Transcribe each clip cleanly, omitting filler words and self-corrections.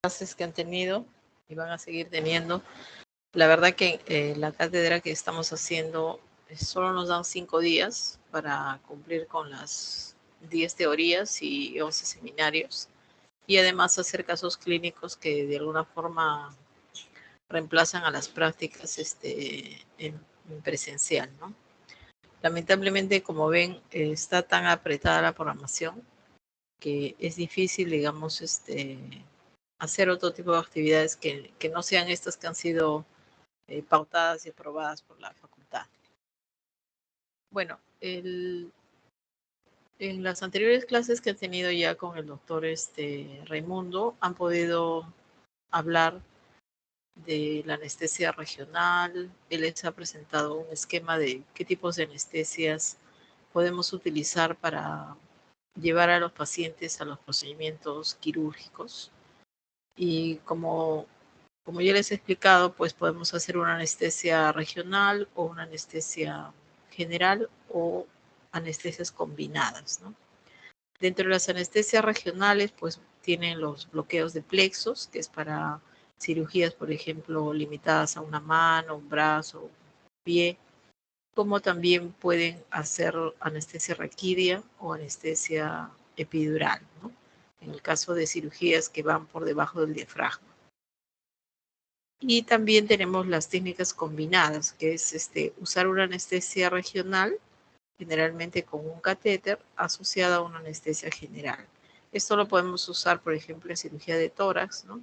clases que han tenido y van a seguir teniendo. La verdad que la cátedra que estamos haciendo solo nos dan 5 días para cumplir con las 10 teorías y 11 seminarios, y además hacer casos clínicos que de alguna forma reemplazan a las prácticas en presencial, ¿no? Lamentablemente, como ven, está tan apretada la programación que es difícil, digamos, hacer otro tipo de actividades que no sean estas que han sido pautadas y aprobadas por la facultad. Bueno, en las anteriores clases que he tenido ya con el doctor Raimundo, han podido hablar de la anestesia regional. Él les ha presentado un esquema de qué tipos de anestesias podemos utilizar para llevar a los pacientes a los procedimientos quirúrgicos. Y como ya les he explicado, pues podemos hacer una anestesia regional o una anestesia general o anestesias combinadas, ¿no? Dentro de las anestesias regionales, pues tienen los bloqueos de plexos, que es para cirugías, por ejemplo, limitadas a una mano, un brazo, un pie, como también pueden hacer anestesia raquídea o anestesia epidural, ¿no? En el caso de cirugías que van por debajo del diafragma. Y también tenemos las técnicas combinadas, que es usar una anestesia regional, generalmente con un catéter, asociada a una anestesia general. Esto lo podemos usar, por ejemplo, en cirugía de tórax, ¿no?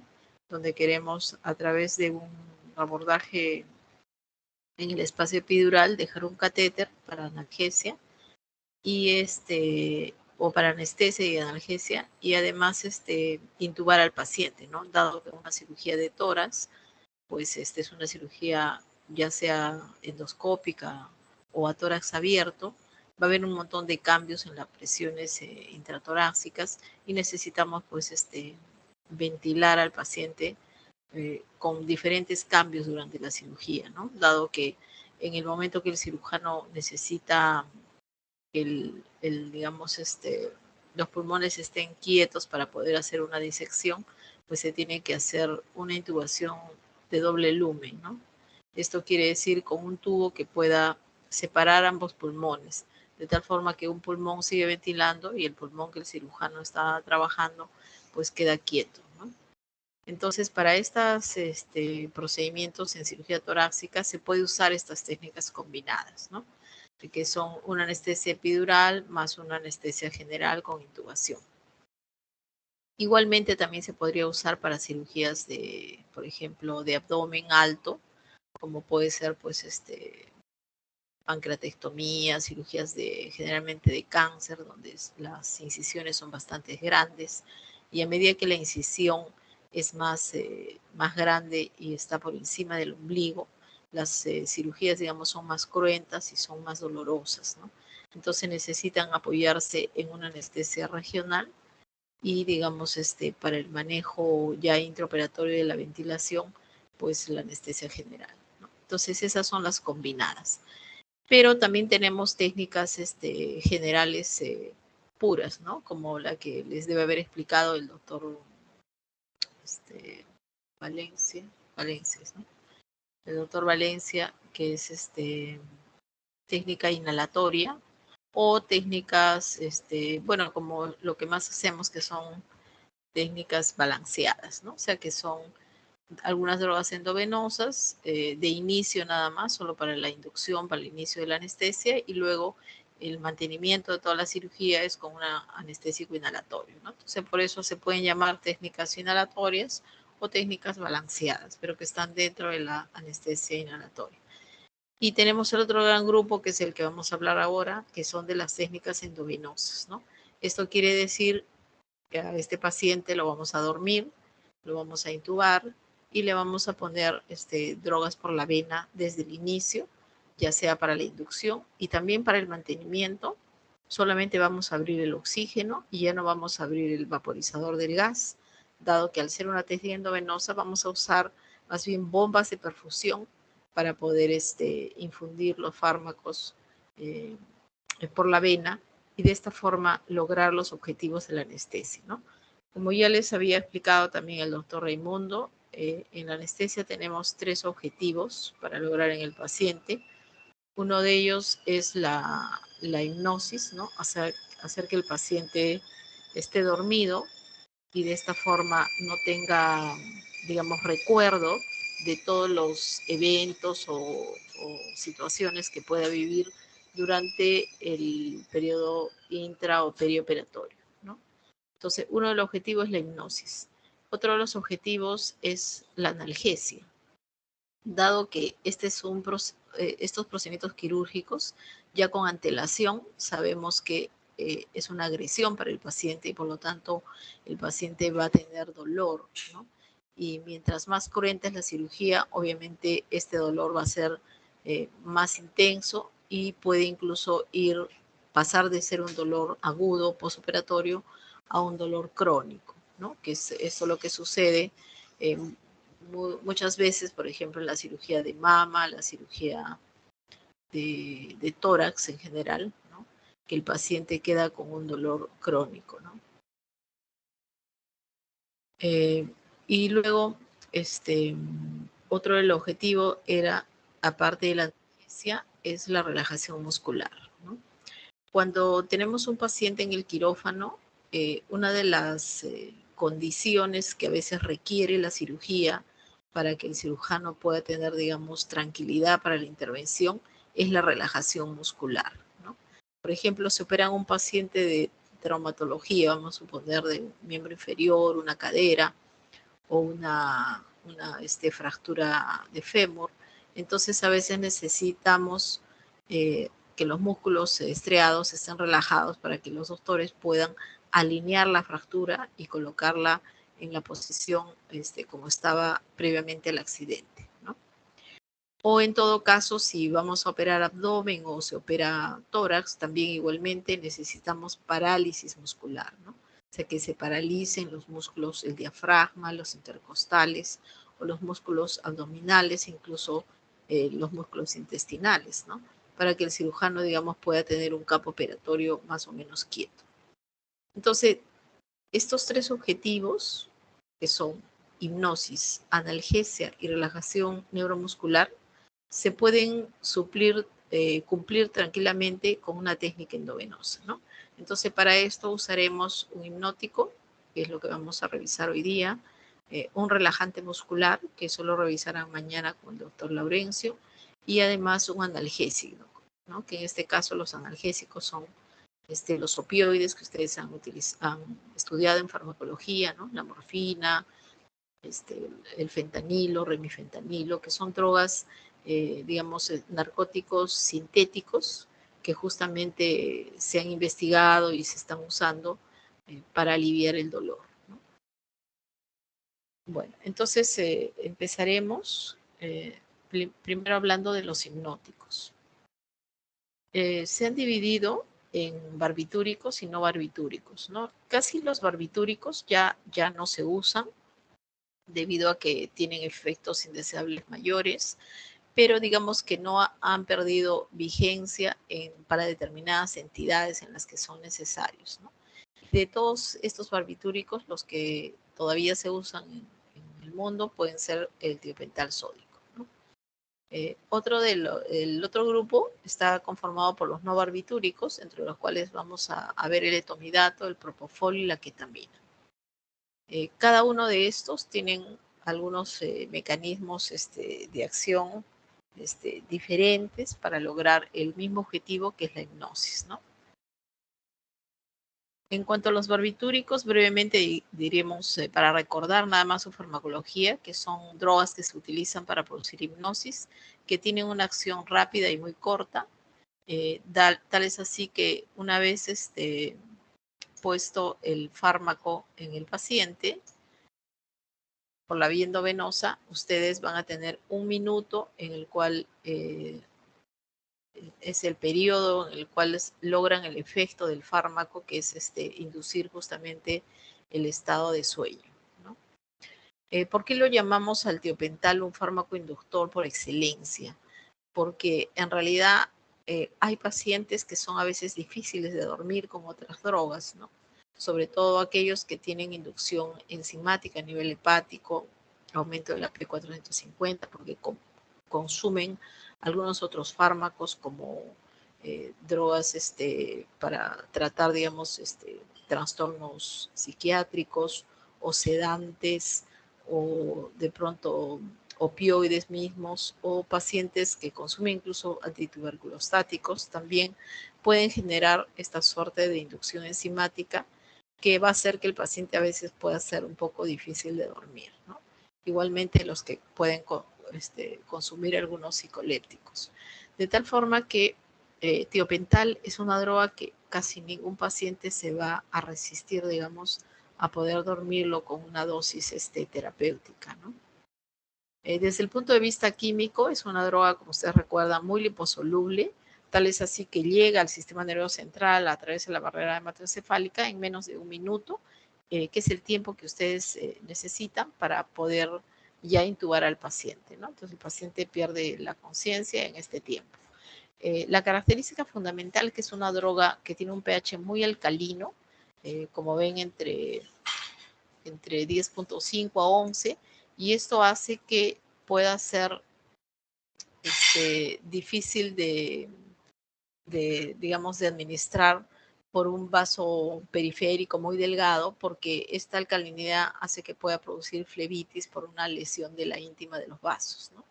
Donde queremos, a través de un abordaje en el espacio epidural, dejar un catéter para analgesia y o para anestesia y analgesia, y además intubar al paciente, ¿no? Dado que una cirugía de tórax, pues es una cirugía ya sea endoscópica o a tórax abierto, va a haber un montón de cambios en las presiones intratorácicas y necesitamos pues ventilar al paciente con diferentes cambios durante la cirugía, ¿no? Dado que en el momento que el cirujano necesita digamos, los pulmones estén quietos para poder hacer una disección, pues se tiene que hacer una intubación de doble lumen, ¿no? Esto quiere decir con un tubo que pueda separar ambos pulmones, de tal forma que un pulmón sigue ventilando y el pulmón que el cirujano está trabajando, pues queda quieto, ¿no? Entonces, para estos procedimientos en cirugía torácica se puede usar estas técnicas combinadas, ¿no? Que son una anestesia epidural más una anestesia general con intubación. Igualmente también se podría usar para cirugías de, por ejemplo, de abdomen alto, como puede ser pues pancreatectomía, cirugías generalmente de cáncer, donde las incisiones son bastante grandes, y a medida que la incisión es más grande y está por encima del ombligo, las cirugías, digamos, son más cruentas y son más dolorosas, ¿no? Entonces necesitan apoyarse en una anestesia regional y, digamos, para el manejo ya intraoperatorio de la ventilación, pues la anestesia general, ¿no? Entonces esas son las combinadas. Pero también tenemos técnicas generales puras, ¿no? Como la que les debe haber explicado el doctor Valencia, ¿no? El doctor Valencia, que es técnica inhalatoria o técnicas, bueno, como lo que más hacemos, que son técnicas balanceadas, ¿no? O sea, que son algunas drogas endovenosas de inicio nada más, solo para la inducción, para el inicio de la anestesia, y luego el mantenimiento de toda la cirugía es con un anestésico inhalatorio, ¿no? Entonces, por eso se pueden llamar técnicas inhalatorias o técnicas balanceadas, pero que están dentro de la anestesia inhalatoria. Y tenemos el otro gran grupo, que es el que vamos a hablar ahora, que son de las técnicas endovenosas, ¿no? Esto quiere decir que a este paciente lo vamos a dormir, lo vamos a intubar y le vamos a poner drogas por la vena desde el inicio, ya sea para la inducción y también para el mantenimiento. Solamente vamos a abrir el oxígeno y ya no vamos a abrir el vaporizador del gas, dado que al ser una técnica endovenosa vamos a usar más bien bombas de perfusión para poder infundir los fármacos por la vena y de esta forma lograr los objetivos de la anestesia, ¿no? Como ya les había explicado también el doctor Raimundo, en la anestesia tenemos 3 objetivos para lograr en el paciente. Uno de ellos es la hipnosis, ¿no? Hacer que el paciente esté dormido y de esta forma no tenga, digamos, recuerdo de todos los eventos o situaciones que pueda vivir durante el periodo intra o perioperatorio, ¿no? Entonces, uno de los objetivos es la hipnosis. Otro de los objetivos es la analgesia. Dado que estos procedimientos quirúrgicos, ya con antelación, sabemos que es una agresión para el paciente y por lo tanto el paciente va a tener dolor, ¿no? Y mientras más cruenta es la cirugía, obviamente este dolor va a ser más intenso y puede incluso pasar de ser un dolor agudo postoperatorio a un dolor crónico, ¿no? Que es eso lo que sucede eh, muchas veces, por ejemplo, en la cirugía de mama, la cirugía de tórax en general, ¿no? Que el paciente queda con un dolor crónico, ¿no? Eh, y luego, este, otro del objetivo era, aparte de la anestesia, es la relajación muscular, ¿no? Cuando tenemos un paciente en el quirófano, una de las condiciones que a veces requiere la cirugía para que el cirujano pueda tener, digamos, tranquilidad para la intervención es la relajación muscular, ¿no? Por ejemplo, se opera a un paciente de traumatología, vamos a suponer de un miembro inferior, una cadera o una fractura de fémur. Entonces a veces necesitamos que los músculos estriados estén relajados para que los doctores puedan alinear la fractura y colocarla en la posición como estaba previamente el accidente, ¿no? O en todo caso, si vamos a operar abdomen o se opera tórax, también igualmente necesitamos parálisis muscular, ¿no? O sea, que se paralicen los músculos, el diafragma, los intercostales o los músculos abdominales, incluso los músculos intestinales, ¿no? Para que el cirujano, digamos, pueda tener un campo operatorio más o menos quieto. Entonces, estos 3 objetivos, que son hipnosis, analgesia y relajación neuromuscular, se pueden cumplir tranquilamente con una técnica endovenosa, ¿no? Entonces, para esto usaremos un hipnótico, que es lo que vamos a revisar hoy día, un relajante muscular, que eso lo revisarán mañana con el doctor Laurencio, y además un analgésico, ¿no? Que en este caso los analgésicos son los opioides que ustedes han estudiado en farmacología, ¿no? La morfina, el fentanilo, remifentanilo, que son drogas, digamos, narcóticos sintéticos que justamente se han investigado y se están usando para aliviar el dolor, ¿no? Bueno, entonces empezaremos primero hablando de los hipnóticos. Se han dividido en barbitúricos y no barbitúricos, ¿no? Casi los barbitúricos ya no se usan debido a que tienen efectos indeseables mayores, pero digamos que no han perdido vigencia para determinadas entidades en las que son necesarios, ¿no? De todos estos barbitúricos, los que todavía se usan en el mundo pueden ser el tiopental sódico, ¿no? El otro grupo está conformado por los no barbitúricos, entre los cuales vamos a ver el etomidato, el propofol y la ketamina. Cada uno de estos tienen algunos mecanismos de acción diferentes para lograr el mismo objetivo que es la hipnosis, ¿no? En cuanto a los barbitúricos, brevemente diremos, para recordar nada más su farmacología, que son drogas que se utilizan para producir hipnosis, que tienen una acción rápida y muy corta, tal es así que una vez puesto el fármaco en el paciente, por la vía endovenosa, ustedes van a tener 1 minuto en el cual es el periodo en el cual logran el efecto del fármaco, que es inducir justamente el estado de sueño, ¿no? ¿Por qué lo llamamos al tiopental un fármaco inductor por excelencia? Porque en realidad hay pacientes que son a veces difíciles de dormir con otras drogas, ¿no? sobre todo aquellos que tienen inducción enzimática a nivel hepático, aumento de la P450, porque consumen algunos otros fármacos como drogas para tratar, digamos, trastornos psiquiátricos o sedantes o de pronto opioides mismos o pacientes que consumen incluso antituberculostáticos también pueden generar esta suerte de inducción enzimática que va a hacer que el paciente a veces pueda ser un poco difícil de dormir, ¿no? Igualmente los que pueden consumir algunos psicolépticos. De tal forma que tiopental es una droga que casi ningún paciente se va a resistir, digamos, a poder dormirlo con una dosis terapéutica, ¿no? Desde el punto de vista químico, es una droga, como ustedes recuerdan, muy liposoluble, tal es así que llega al sistema nervioso central a través de la barrera hematoencefálica en menos de un minuto, que es el tiempo que ustedes necesitan para poder ya intubar al paciente, ¿no? Entonces el paciente pierde la conciencia en este tiempo. La característica fundamental que es una droga que tiene un pH muy alcalino, como ven entre 10.5 a 11, y esto hace que pueda ser difícil digamos, de administrar por un vaso periférico muy delgado, porque esta alcalinidad hace que pueda producir flebitis por una lesión de la íntima de los vasos, ¿no?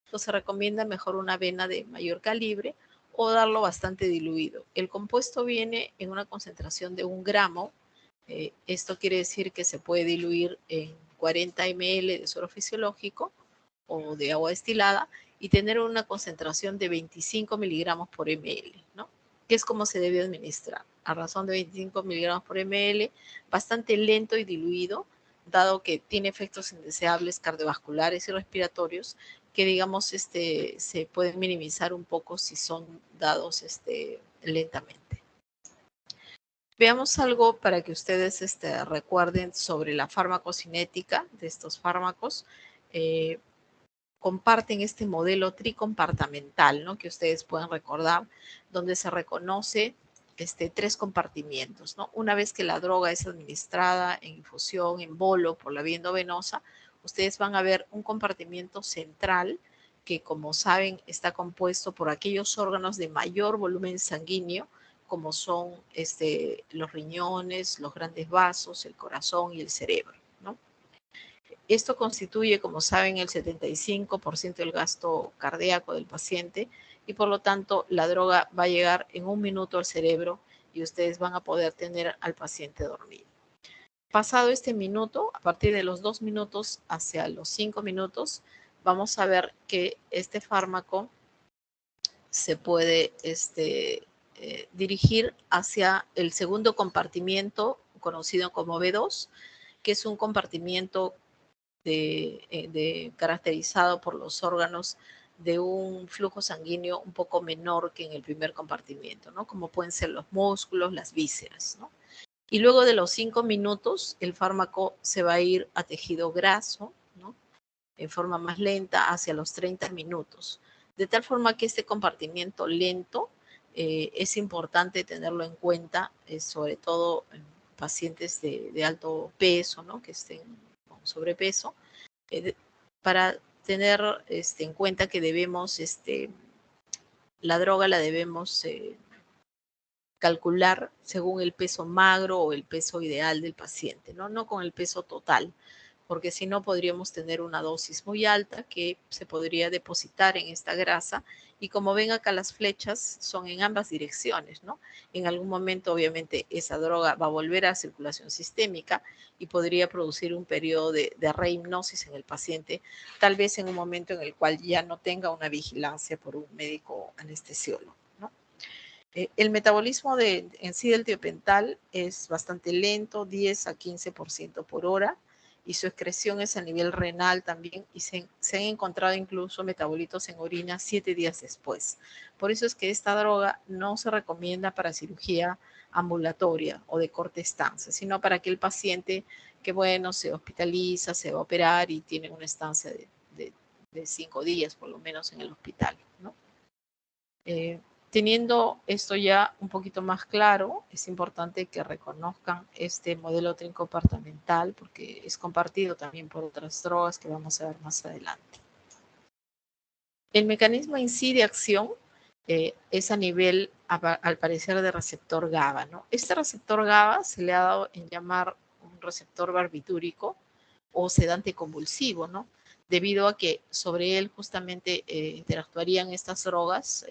Entonces se recomienda mejor una vena de mayor calibre o darlo bastante diluido. El compuesto viene en una concentración de 1 gramo. Esto quiere decir que se puede diluir en 40 ml de suero fisiológico o de agua destilada y tener una concentración de 25 miligramos por ml, ¿no? Que es como se debe administrar, a razón de 25 miligramos por ml, bastante lento y diluido, dado que tiene efectos indeseables cardiovasculares y respiratorios que, digamos, se pueden minimizar un poco si son dados lentamente. Veamos algo para que ustedes recuerden sobre la farmacocinética de estos fármacos. Comparten este modelo tricompartamental, ¿no? Que ustedes pueden recordar, donde se reconoce 3 compartimientos, ¿no? Una vez que la droga es administrada en infusión, en bolo, por la vía endovenosa, ustedes van a ver un compartimiento central que, como saben, está compuesto por aquellos órganos de mayor volumen sanguíneo, como son los riñones, los grandes vasos, el corazón y el cerebro, ¿no? Esto constituye, como saben, el 75% del gasto cardíaco del paciente y por lo tanto la droga va a llegar en 1 minuto al cerebro y ustedes van a poder tener al paciente dormido. Pasado este minuto, a partir de los 2 minutos hacia los 5 minutos, vamos a ver que este fármaco se puede dirigir hacia el segundo compartimiento conocido como B2, que es un compartimiento caracterizado por los órganos de un flujo sanguíneo un poco menor que en el primer compartimiento, ¿no? Como pueden ser los músculos, las vísceras, ¿no? Y luego de los 5 minutos, el fármaco se va a ir a tejido graso, ¿no? En forma más lenta hacia los 30 minutos. De tal forma que este compartimiento lento es importante tenerlo en cuenta, sobre todo en pacientes de alto peso, ¿no? Que estén con sobrepeso, para tener en cuenta que debemos, la droga la debemos calcular según el peso magro o el peso ideal del paciente, ¿no? No con el peso total, porque si no podríamos tener una dosis muy alta que se podría depositar en esta grasa y como ven acá las flechas son en ambas direcciones, ¿no? En algún momento obviamente esa droga va a volver a circulación sistémica y podría producir un periodo de rehipnosis en el paciente, tal vez en un momento en el cual ya no tenga una vigilancia por un médico anestesiólogo, ¿no? El metabolismo en sí del tiopental es bastante lento, 10 a 15% por hora, y su excreción es a nivel renal también, y se han encontrado incluso metabolitos en orina 7 días después. Por eso es que esta droga no se recomienda para cirugía ambulatoria o de corta estancia, sino para aquel paciente que, bueno, se hospitaliza, se va a operar y tiene una estancia de 5 días por lo menos en el hospital, ¿no? Teniendo esto ya un poquito más claro, es importante que reconozcan este modelo trincopartamental porque es compartido también por otras drogas que vamos a ver más adelante. El mecanismo en sí de acción es a nivel, al parecer, de receptor GABA, ¿no? Este receptor GABA se le ha dado en llamar un receptor barbitúrico o sedante convulsivo, ¿no? Debido a que sobre él justamente interactuarían estas drogas,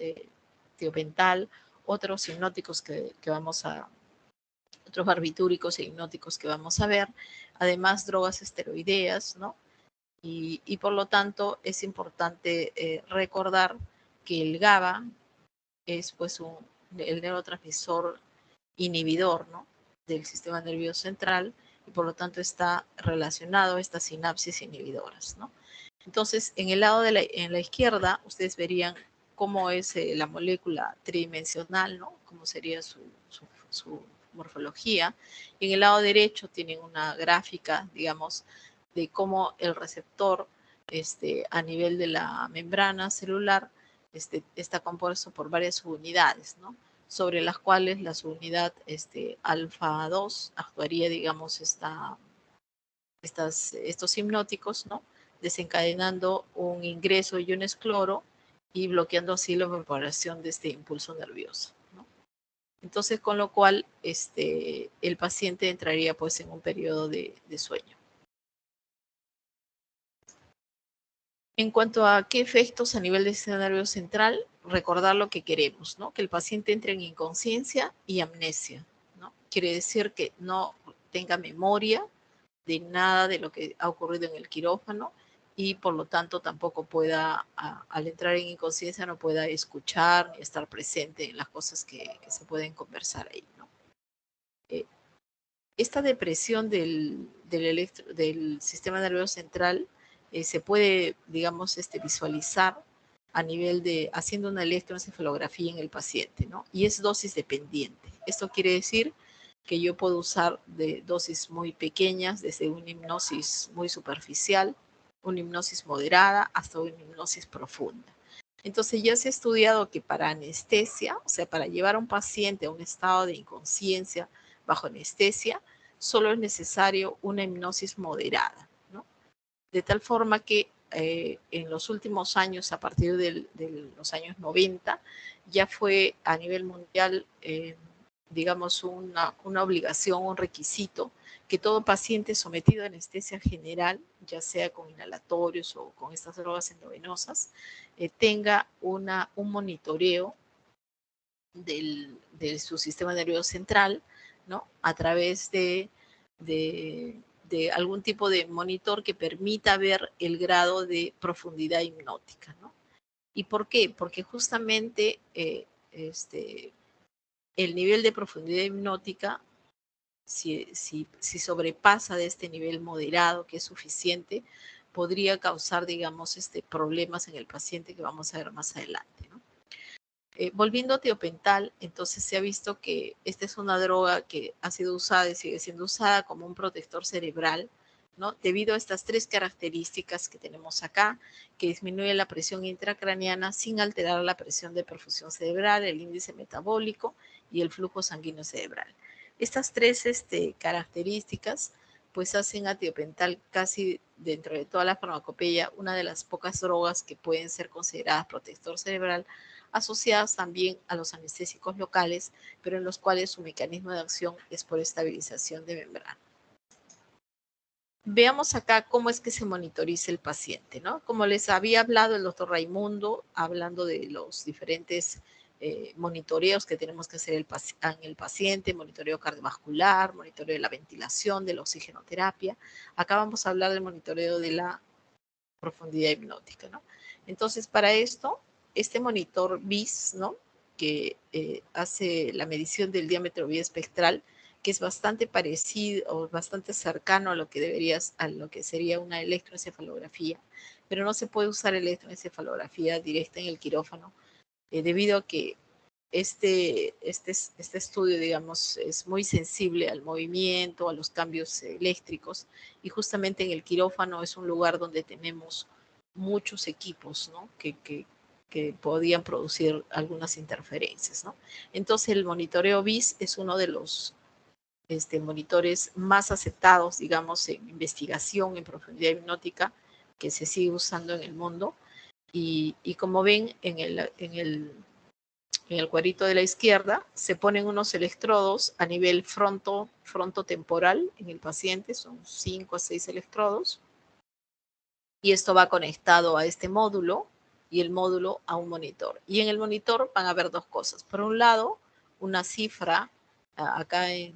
tiopental, otros hipnóticos otros barbitúricos e hipnóticos que vamos a ver, además drogas esteroideas, ¿no? Y por lo tanto es importante recordar que el GABA es pues el neurotransmisor inhibidor, ¿no?, del sistema nervioso central y por lo tanto está relacionado a estas sinapsis inhibidoras, ¿no? Entonces, en el lado en la izquierda, ustedes verían cómo es la molécula tridimensional, ¿no? Cómo sería su morfología. Y en el lado derecho tienen una gráfica, digamos, de cómo el receptor a nivel de la membrana celular está compuesto por varias subunidades, ¿no?, sobre las cuales la subunidad alfa 2 actuaría, digamos, estos hipnóticos, ¿no?, desencadenando un ingreso de iones cloro y bloqueando así la propagación de este impulso nervioso, ¿no? Entonces, con lo cual, el paciente entraría pues en un periodo de sueño. En cuanto a qué efectos a nivel del sistema nervioso central, recordar lo que queremos, ¿no? Que el paciente entre en inconsciencia y amnesia, ¿no? Quiere decir que no tenga memoria de nada de lo que ha ocurrido en el quirófano y por lo tanto tampoco pueda, al entrar en inconsciencia, no pueda escuchar ni estar presente en las cosas que se pueden conversar ahí, ¿no? Esta depresión del sistema nervioso central se puede, digamos, visualizar a nivel de haciendo una electroencefalografía en el paciente, ¿no? Y es dosis dependiente. Esto quiere decir que yo puedo usar de dosis muy pequeñas, desde una hipnosis muy superficial, una hipnosis moderada, hasta una hipnosis profunda. Entonces ya se ha estudiado que para anestesia, o sea, para llevar a un paciente a un estado de inconsciencia bajo anestesia, solo es necesario una hipnosis moderada, ¿no? De tal forma que en los últimos años, a partir de los años 90, ya fue a nivel mundial, digamos, una obligación, un requisito, que todo paciente sometido a anestesia general, ya sea con inhalatorios o con estas drogas endovenosas, tenga un monitoreo de su sistema nervioso central, ¿no?, a través de algún tipo de monitor que permita ver el grado de profundidad hipnótica, ¿no? ¿Y por qué? Porque justamente el nivel de profundidad hipnótica, si sobrepasa de este nivel moderado, que es suficiente, podría causar, digamos, problemas en el paciente que vamos a ver más adelante, ¿no? Volviendo a tiopental, entonces se ha visto que esta es una droga que ha sido usada y sigue siendo usada como un protector cerebral, ¿no?, debido a estas tres características que tenemos acá, que disminuye la presión intracraneana sin alterar la presión de perfusión cerebral, el índice metabólico y el flujo sanguíneo cerebral. Estas tres características pues hacen a tiopental casi dentro de toda la farmacopeia una de las pocas drogas que pueden ser consideradas protector cerebral, asociadas también a los anestésicos locales, pero en los cuales su mecanismo de acción es por estabilización de membrana. Veamos acá cómo es que se monitoriza el paciente, ¿no? Como les había hablado el doctor Raimundo, hablando de los diferentes monitoreos que tenemos que hacer en el paciente, monitoreo cardiovascular, monitoreo de la ventilación, de la oxigenoterapia. Acá vamos a hablar del monitoreo de la profundidad hipnótica, ¿no? Entonces, para esto, este monitor BIS, ¿no?, que hace la medición del diámetro biespectral, que es bastante parecido o bastante cercano a lo que sería una electroencefalografía, pero no se puede usar electroencefalografía directa en el quirófano, debido a que este estudio, digamos, es muy sensible al movimiento, a los cambios eléctricos, y justamente en el quirófano es un lugar donde tenemos muchos equipos, ¿no?, que que podían producir algunas interferencias, ¿no? Entonces el monitoreo BIS es uno de los monitores más aceptados, digamos, en investigación en profundidad hipnótica que se sigue usando en el mundo. Y como ven en el cuadrito de la izquierda, se ponen unos electrodos a nivel frontotemporal en el paciente, son 5 a 6 electrodos, y esto va conectado a este módulo y el módulo a un monitor. Y en el monitor van a ver dos cosas. Por un lado, una cifra acá en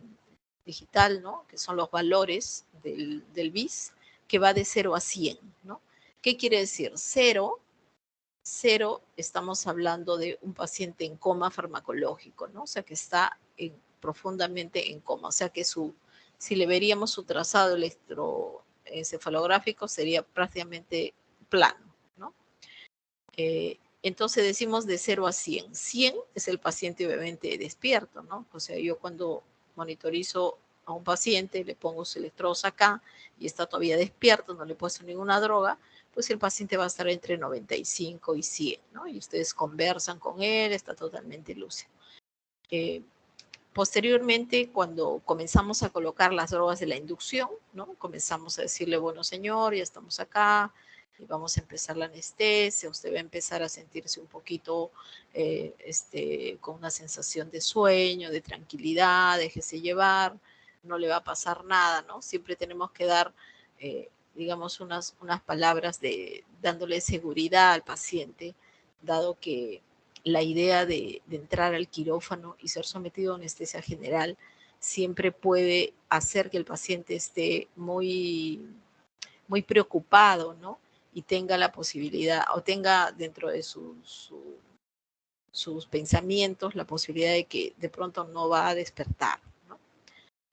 digital, ¿no? Que son los valores del BIS, que va de 0 a 100, ¿no? ¿Qué quiere decir? 0, estamos hablando de un paciente en coma farmacológico, ¿no? O sea, que está profundamente en coma. O sea, que si le veríamos su trazado electroencefalográfico, sería prácticamente plano, ¿no? Entonces decimos de 0 a 100. 100 es el paciente obviamente despierto, ¿no? O sea, yo cuando monitorizo a un paciente, le pongo sus electrodos acá y está todavía despierto, no le he puesto ninguna droga, pues el paciente va a estar entre 95 y 100, ¿no? Y ustedes conversan con él, está totalmente lúcido. Posteriormente, cuando comenzamos a colocar las drogas de la inducción, ¿no? Comenzamos a decirle, bueno, señor, ya estamos acá, y vamos a empezar la anestesia, usted va a empezar a sentirse un poquito con una sensación de sueño, de tranquilidad, déjese llevar, no le va a pasar nada, ¿no? Siempre tenemos que dar, digamos, unas palabras dándole seguridad al paciente, dado que la idea de entrar al quirófano y ser sometido a anestesia general siempre puede hacer que el paciente esté muy, muy preocupado, ¿no? Y tenga la posibilidad, o tenga dentro de sus pensamientos la posibilidad de que de pronto no va a despertar, ¿no?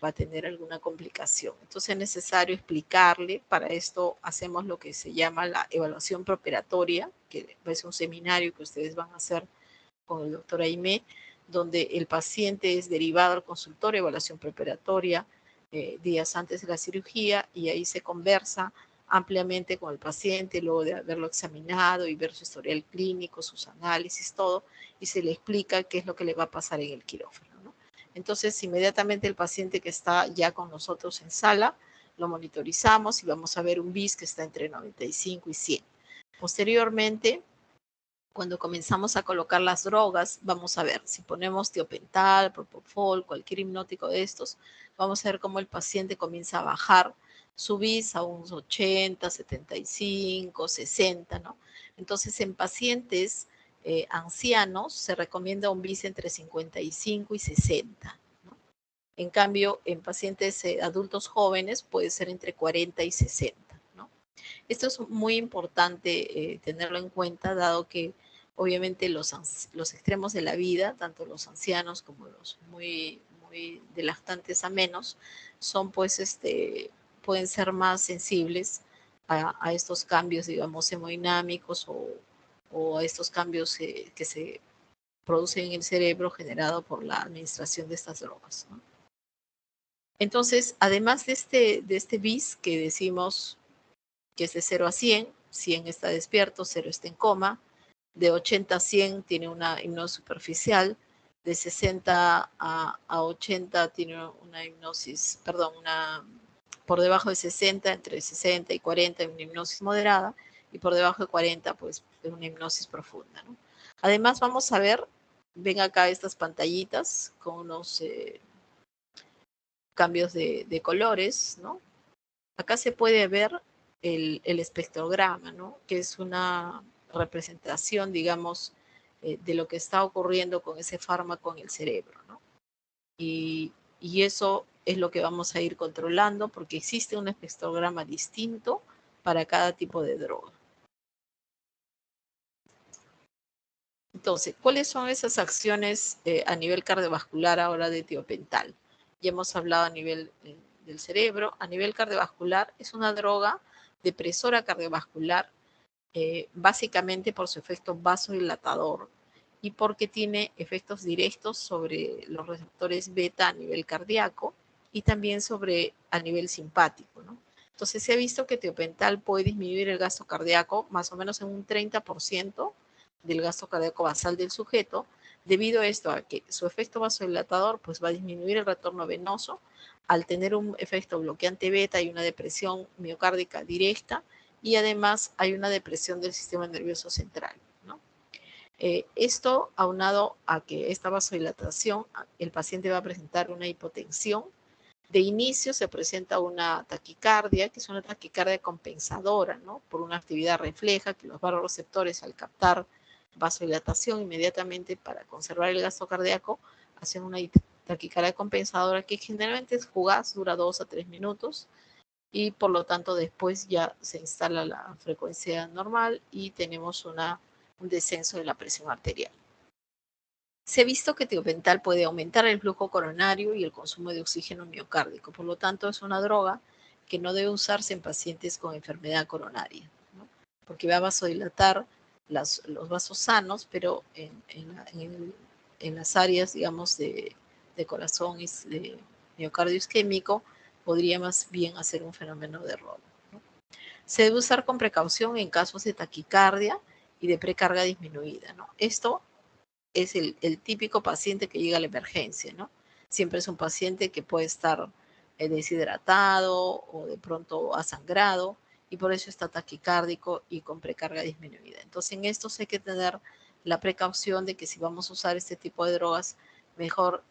Va a tener alguna complicación. Entonces es necesario explicarle, para esto hacemos lo que se llama la evaluación preoperatoria, que es un seminario que ustedes van a hacer con el doctor Aimé, donde el paciente es derivado al consultorio, evaluación preparatoria, días antes de la cirugía, y ahí se conversa ampliamente con el paciente, luego de haberlo examinado y ver su historial clínico, sus análisis, todo, y se le explica qué es lo que le va a pasar en el quirófano, ¿no? Entonces, inmediatamente el paciente que está ya con nosotros en sala, lo monitorizamos y vamos a ver un BIS que está entre 95 y 100. Posteriormente, cuando comenzamos a colocar las drogas, vamos a ver, si ponemos tiopental, propofol, cualquier hipnótico de estos, vamos a ver cómo el paciente comienza a bajar su BIS a unos 80, 75, 60, ¿no? Entonces, en pacientes ancianos se recomienda un BIS entre 55 y 60, ¿no? En cambio, en pacientes adultos jóvenes puede ser entre 40 y 60, ¿no? Esto es muy importante tenerlo en cuenta, dado que obviamente los extremos de la vida, tanto los ancianos como los muy, muy de lactantes a menos, son pues pueden ser más sensibles a estos cambios, digamos, hemodinámicos o a estos cambios que se producen en el cerebro generado por la administración de estas drogas, ¿no? Entonces, además de este BIS que decimos que es de 0 a 100, 100 está despierto, 0 está en coma, de 80 a 100 tiene una hipnosis superficial, de 60 a 80 tiene una hipnosis, perdón, por debajo de 60, entre 60 y 40 una hipnosis moderada, y por debajo de 40 pues es una hipnosis profunda, ¿no? Además vamos a ver, ven acá estas pantallitas con unos cambios de colores, ¿no? Acá se puede ver el espectrograma, ¿no? Que es una representación, digamos, de lo que está ocurriendo con ese fármaco en el cerebro, ¿no? Y eso es lo que vamos a ir controlando porque existe un espectrograma distinto para cada tipo de droga. Entonces, ¿cuáles son esas acciones a nivel cardiovascular ahora de tiopental? Ya hemos hablado a nivel del cerebro. A nivel cardiovascular es una droga depresora cardiovascular, básicamente por su efecto vasodilatador y porque tiene efectos directos sobre los receptores beta a nivel cardíaco y también a nivel simpático, ¿no? Entonces se ha visto que tiopental puede disminuir el gasto cardíaco más o menos en un 30%, del gasto cardíaco basal del sujeto, debido a esto, a que su efecto vasodilatador pues va a disminuir el retorno venoso, al tener un efecto bloqueante beta y una depresión miocárdica directa, y además hay una depresión del sistema nervioso central, ¿no? Esto aunado a que esta vasodilatación, el paciente va a presentar una hipotensión. De inicio se presenta una taquicardia, que es una taquicardia compensadora, ¿no? Por una actividad refleja que los vasoreceptores, al captar vasodilatación inmediatamente para conservar el gasto cardíaco, hacen una taquicardia compensadora que generalmente es fugaz, dura 2 a 3 minutos, y por lo tanto después ya se instala la frecuencia normal y tenemos un descenso de la presión arterial. Se ha visto que tiopental puede aumentar el flujo coronario y el consumo de oxígeno miocárdico, por lo tanto es una droga que no debe usarse en pacientes con enfermedad coronaria, ¿no? Porque va a vasodilatar los vasos sanos, pero en las áreas, digamos, de corazón y de miocardio isquémico, podría más bien hacer un fenómeno de robo, ¿no? Se debe usar con precaución en casos de taquicardia y de precarga disminuida, ¿no? Esto es el típico paciente que llega a la emergencia, ¿no? Siempre es un paciente que puede estar deshidratado o de pronto asangrado y por eso está taquicárdico y con precarga disminuida. Entonces, en estos hay que tener la precaución de que si vamos a usar este tipo de drogas, mejor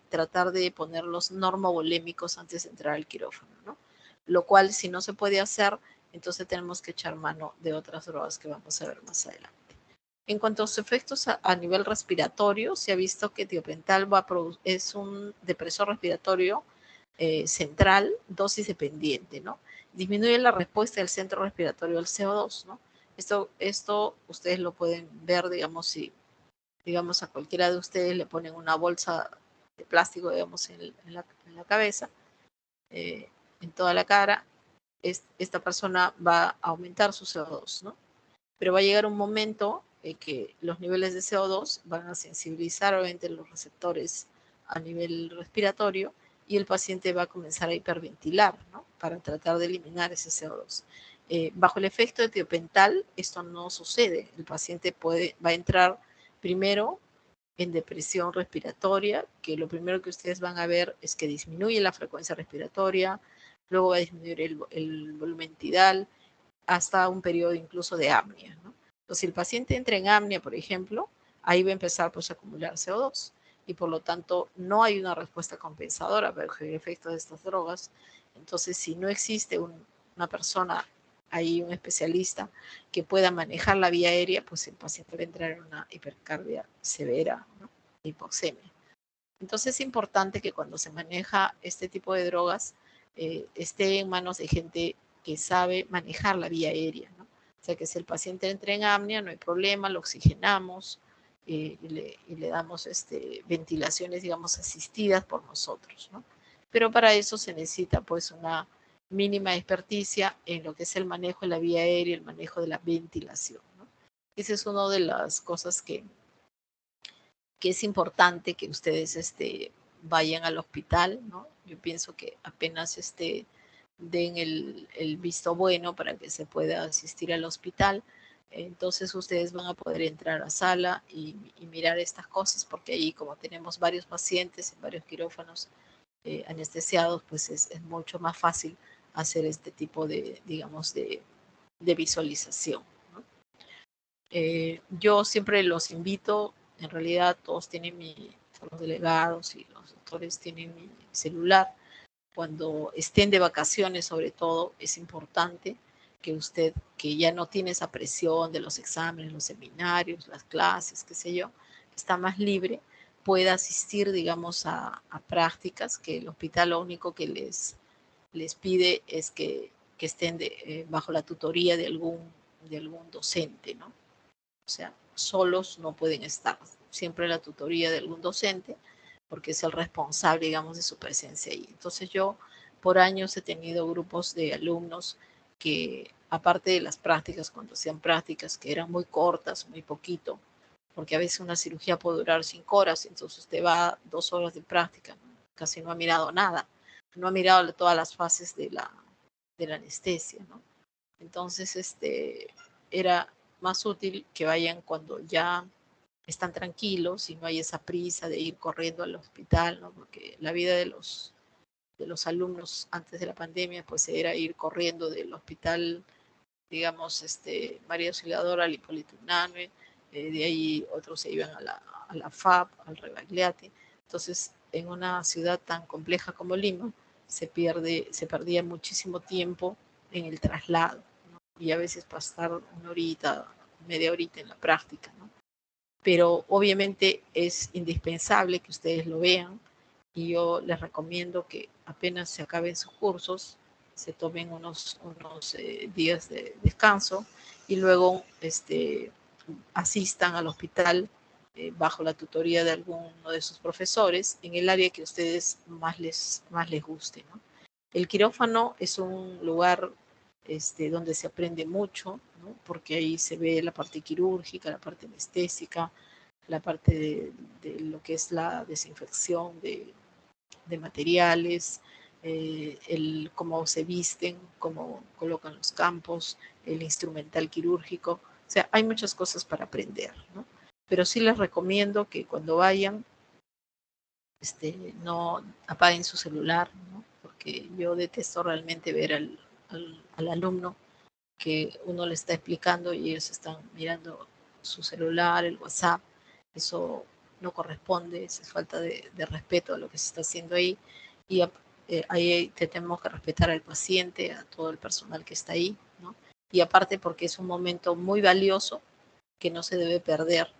tratar de ponerlos normovolémicos antes de entrar al quirófano, ¿no? Lo cual, si no se puede hacer, entonces tenemos que echar mano de otras drogas que vamos a ver más adelante. En cuanto a sus efectos a nivel respiratorio, se ha visto que tiopental es un depresor respiratorio central, dosis dependiente, ¿no? Disminuye la respuesta del centro respiratorio al CO2, ¿no? Esto ustedes lo pueden ver, digamos, si digamos a cualquiera de ustedes le ponen una bolsa de plástico, digamos, en la cabeza, en toda la cara, esta persona va a aumentar su CO2, ¿no? Pero va a llegar un momento en que los niveles de CO2 van a sensibilizar obviamente los receptores a nivel respiratorio y el paciente va a comenzar a hiperventilar, ¿no? Para tratar de eliminar ese CO2. Bajo el efecto de tiopental, esto no sucede. El paciente va a entrar primero en depresión respiratoria, que lo primero que ustedes van a ver es que disminuye la frecuencia respiratoria, luego va a disminuir el volumen tidal, hasta un periodo incluso de apnea, ¿no? Entonces, si el paciente entra en apnea, por ejemplo, ahí va a empezar pues, a acumular CO2 y por lo tanto no hay una respuesta compensadora bajo el efecto de estas drogas. Entonces, si no existe una persona, ahí un especialista que pueda manejar la vía aérea, pues el paciente va a entrar en una hipercardia severa, ¿no? Hipoxemia. Entonces es importante que cuando se maneja este tipo de drogas esté en manos de gente que sabe manejar la vía aérea, ¿no? O sea que si el paciente entra en apnea, no hay problema, lo oxigenamos y le damos ventilaciones, digamos, asistidas por nosotros, ¿no? Pero para eso se necesita pues una mínima experticia en lo que es el manejo de la vía aérea, el manejo de la ventilación, ¿no? Esa es una de las cosas que es importante que ustedes vayan al hospital, ¿no? Yo pienso que apenas den el visto bueno para que se pueda asistir al hospital, entonces ustedes van a poder entrar a sala y mirar estas cosas, porque ahí como tenemos varios pacientes en varios quirófanos anestesiados, pues es mucho más fácil hacer este tipo de, digamos, de visualización, ¿no? Yo siempre los invito, en realidad todos tienen los delegados y los doctores tienen mi celular. Cuando estén de vacaciones, sobre todo, es importante que usted, que ya no tiene esa presión de los exámenes, los seminarios, las clases, qué sé yo, que está más libre, pueda asistir, digamos, a prácticas, que el hospital lo único que les pide es que estén bajo la tutoría de algún docente, ¿no? O sea, solos no pueden estar. Siempre la tutoría de algún docente, porque es el responsable, digamos, de su presencia ahí. Entonces yo por años he tenido grupos de alumnos que, aparte de las prácticas, cuando hacían prácticas que eran muy cortas, muy poquito, porque a veces una cirugía puede durar 5 horas, entonces usted va 2 horas de práctica, ¿no? Casi no ha mirado nada, no ha mirado todas las fases de la anestesia, ¿no? Entonces, era más útil que vayan cuando ya están tranquilos y no hay esa prisa de ir corriendo al hospital, ¿no? Porque la vida de los alumnos antes de la pandemia pues era ir corriendo del hospital, digamos, María Auxiliadora al Hipólito Unanue, de ahí otros se iban a la FAP, al Rebagliati. Entonces, en una ciudad tan compleja como Lima, se perdía muchísimo tiempo en el traslado, ¿no? Y a veces pasar una horita, media horita en la práctica, ¿no? Pero obviamente es indispensable que ustedes lo vean y yo les recomiendo que apenas se acaben sus cursos, se tomen unos días de descanso y luego asistan al hospital bajo la tutoría de alguno de sus profesores en el área que a ustedes más les guste, ¿no? El quirófano es un lugar donde se aprende mucho, ¿no? Porque ahí se ve la parte quirúrgica, la parte anestésica, la parte lo que es la desinfección de materiales, cómo se visten, cómo colocan los campos, el instrumental quirúrgico. O sea, hay muchas cosas para aprender, ¿no? Pero sí les recomiendo que cuando vayan, no apaguen su celular, ¿no? Porque yo detesto realmente ver al alumno que uno le está explicando y ellos están mirando su celular, el WhatsApp. Eso no corresponde, es falta de respeto a lo que se está haciendo ahí. Y ahí tenemos que respetar al paciente, a todo el personal que está ahí, ¿no? Y aparte porque es un momento muy valioso que no se debe perder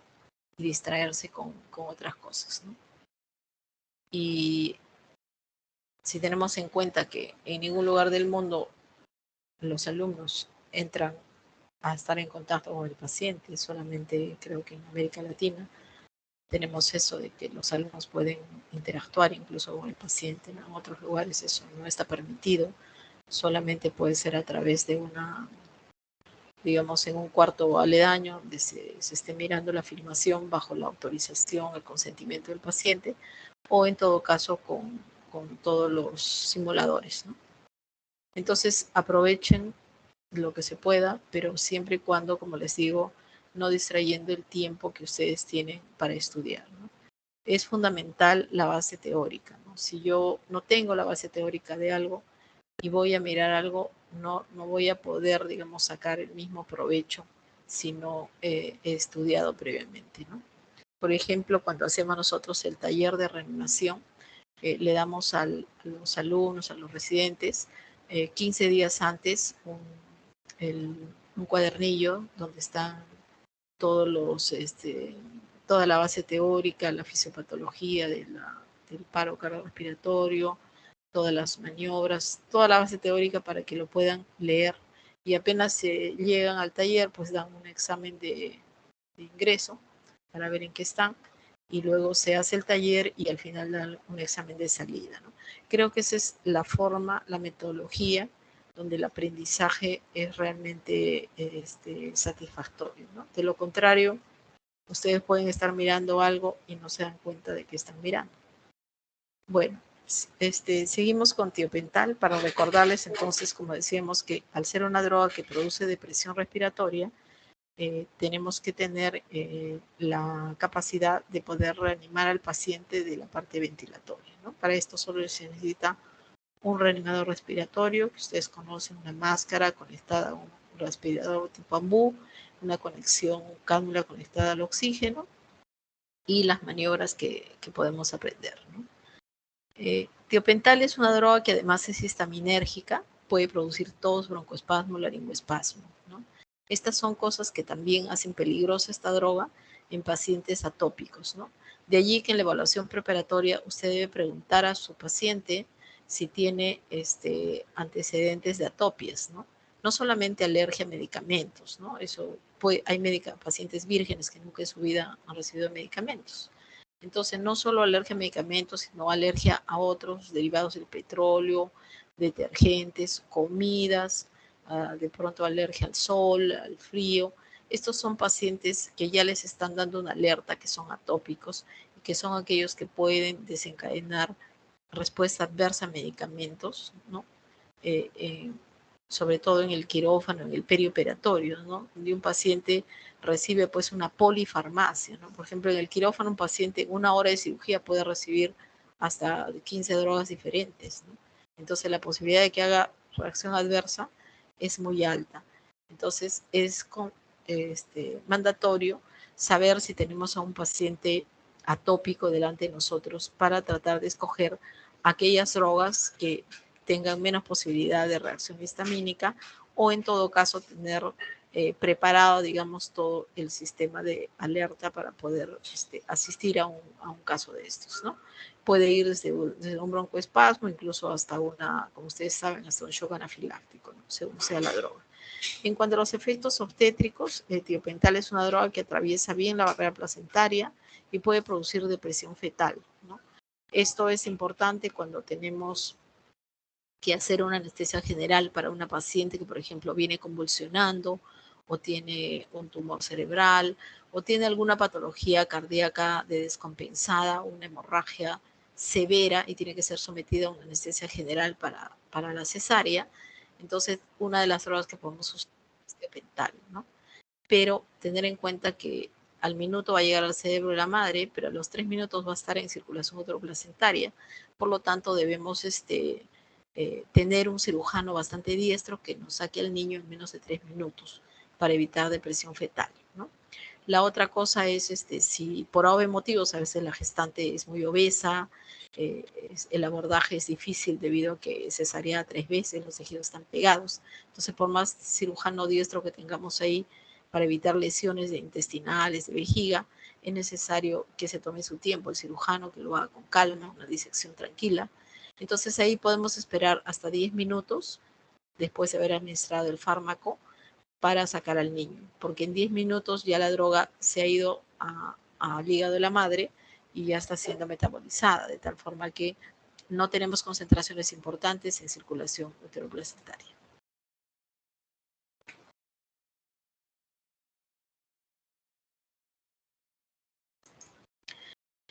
y distraerse con otras cosas, ¿no? Y si tenemos en cuenta que en ningún lugar del mundo los alumnos entran a estar en contacto con el paciente, solamente creo que en América Latina tenemos eso de que los alumnos pueden interactuar incluso con el paciente, ¿no? En otros lugares eso no está permitido, solamente puede ser a través de digamos, en un cuarto aledaño, donde se esté mirando la filmación bajo la autorización, el consentimiento del paciente, o en todo caso con todos los simuladores, ¿no? Entonces aprovechen lo que se pueda, pero siempre y cuando, como les digo, no distrayendo el tiempo que ustedes tienen para estudiar, ¿no? Es fundamental la base teórica, ¿no? Si yo no tengo la base teórica de algo y voy a mirar algo, no voy a poder, digamos, sacar el mismo provecho si no he estudiado previamente, ¿no? Por ejemplo, cuando hacemos nosotros el taller de reanimación, le damos a los alumnos, a los residentes, 15 días antes el, un cuadernillo donde están todos toda la base teórica, la fisiopatología del paro cardiorrespiratorio, todas las maniobras, toda la base teórica para que lo puedan leer y apenas se llegan al taller pues dan un examen de ingreso para ver en qué están y luego se hace el taller y al final dan un examen de salida, ¿no? Creo que esa es la forma, la metodología donde el aprendizaje es realmente satisfactorio, ¿no? De lo contrario, ustedes pueden estar mirando algo y no se dan cuenta de que están mirando. Bueno, seguimos con tiopental para recordarles entonces, como decíamos, que al ser una droga que produce depresión respiratoria, tenemos que tener la capacidad de poder reanimar al paciente de la parte ventilatoria, ¿no? Para esto solo se necesita un reanimador respiratorio, que ustedes conocen, una máscara conectada a un respirador tipo AMBU, una conexión, cánula conectada al oxígeno y las maniobras que podemos aprender, ¿no? Tiopental es una droga que además es histaminérgica, puede producir tos, broncoespasmo, laringoespasmo, ¿no? Estas son cosas que también hacen peligrosa esta droga en pacientes atópicos, ¿no? De allí que en la evaluación preparatoria usted debe preguntar a su paciente si tiene antecedentes de atopias, ¿no? No solamente alergia a medicamentos, ¿no? Hay pacientes vírgenes que nunca en su vida han recibido medicamentos. Entonces, no solo alergia a medicamentos, sino alergia a otros derivados del petróleo, detergentes, comidas, de pronto alergia al sol, al frío. Estos son pacientes que ya les están dando una alerta, que son atópicos y que son aquellos que pueden desencadenar respuesta adversa a medicamentos, ¿no? sobre todo en el quirófano, en el perioperatorio, ¿no? Donde un paciente recibe pues una polifarmacia, ¿no? Por ejemplo, en el quirófano un paciente en una hora de cirugía puede recibir hasta 15 drogas diferentes, ¿no? Entonces la posibilidad de que haga reacción adversa es muy alta. Entonces es mandatorio saber si tenemos a un paciente atópico delante de nosotros para tratar de escoger aquellas drogas que tengan menos posibilidad de reacción histamínica o en todo caso tener preparado, digamos, todo el sistema de alerta para poder asistir a un caso de estos, ¿no? Puede ir desde un broncoespasmo, incluso hasta como ustedes saben, hasta un shock anafiláctico, ¿no? Según sea la droga. En cuanto a los efectos obstétricos, el tiopental es una droga que atraviesa bien la barrera placentaria y puede producir depresión fetal, ¿no? Esto es importante cuando tenemos que hacer una anestesia general para una paciente que, por ejemplo, viene convulsionando o tiene un tumor cerebral o tiene alguna patología cardíaca descompensada, una hemorragia severa y tiene que ser sometida a una anestesia general para la cesárea. Entonces, una de las drogas que podemos usar es tiopental, ¿no? Pero tener en cuenta que al minuto va a llegar al cerebro de la madre, pero a los 3 minutos va a estar en circulación uteroplacentaria. Por lo tanto, debemos tener un cirujano bastante diestro que nos saque al niño en menos de 3 minutos para evitar depresión fetal, ¿no? La otra cosa es si por obvios motivos a veces la gestante es muy obesa, el abordaje es difícil debido a que cesarea 3 veces, los tejidos están pegados. Entonces, por más cirujano diestro que tengamos ahí para evitar lesiones intestinales, de vejiga, es necesario que se tome su tiempo el cirujano, que lo haga con calma, una disección tranquila. Entonces ahí podemos esperar hasta 10 minutos después de haber administrado el fármaco para sacar al niño, porque en 10 minutos ya la droga se ha ido al hígado de la madre y ya está siendo metabolizada, de tal forma que no tenemos concentraciones importantes en circulación uteroplacentaria.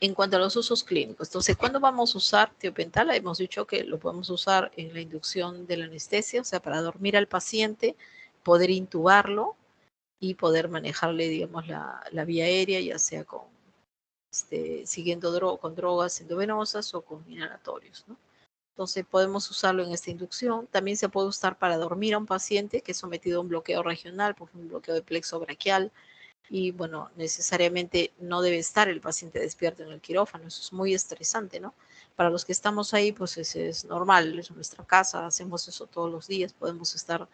En cuanto a los usos clínicos, entonces, ¿cuándo vamos a usar tiopental? Hemos dicho que lo podemos usar en la inducción de la anestesia, o sea, para dormir al paciente, poder intubarlo y poder manejarle, digamos, la vía aérea, ya sea siguiendo con drogas endovenosas o con inhalatorios, ¿no? Entonces podemos usarlo en esta inducción. También se puede usar para dormir a un paciente que es sometido a un bloqueo regional, por ejemplo, un bloqueo de plexo braquial, y bueno, necesariamente no debe estar el paciente despierto en el quirófano, eso es muy estresante, ¿no? Para los que estamos ahí, pues es normal, es nuestra casa, hacemos eso todos los días, podemos estar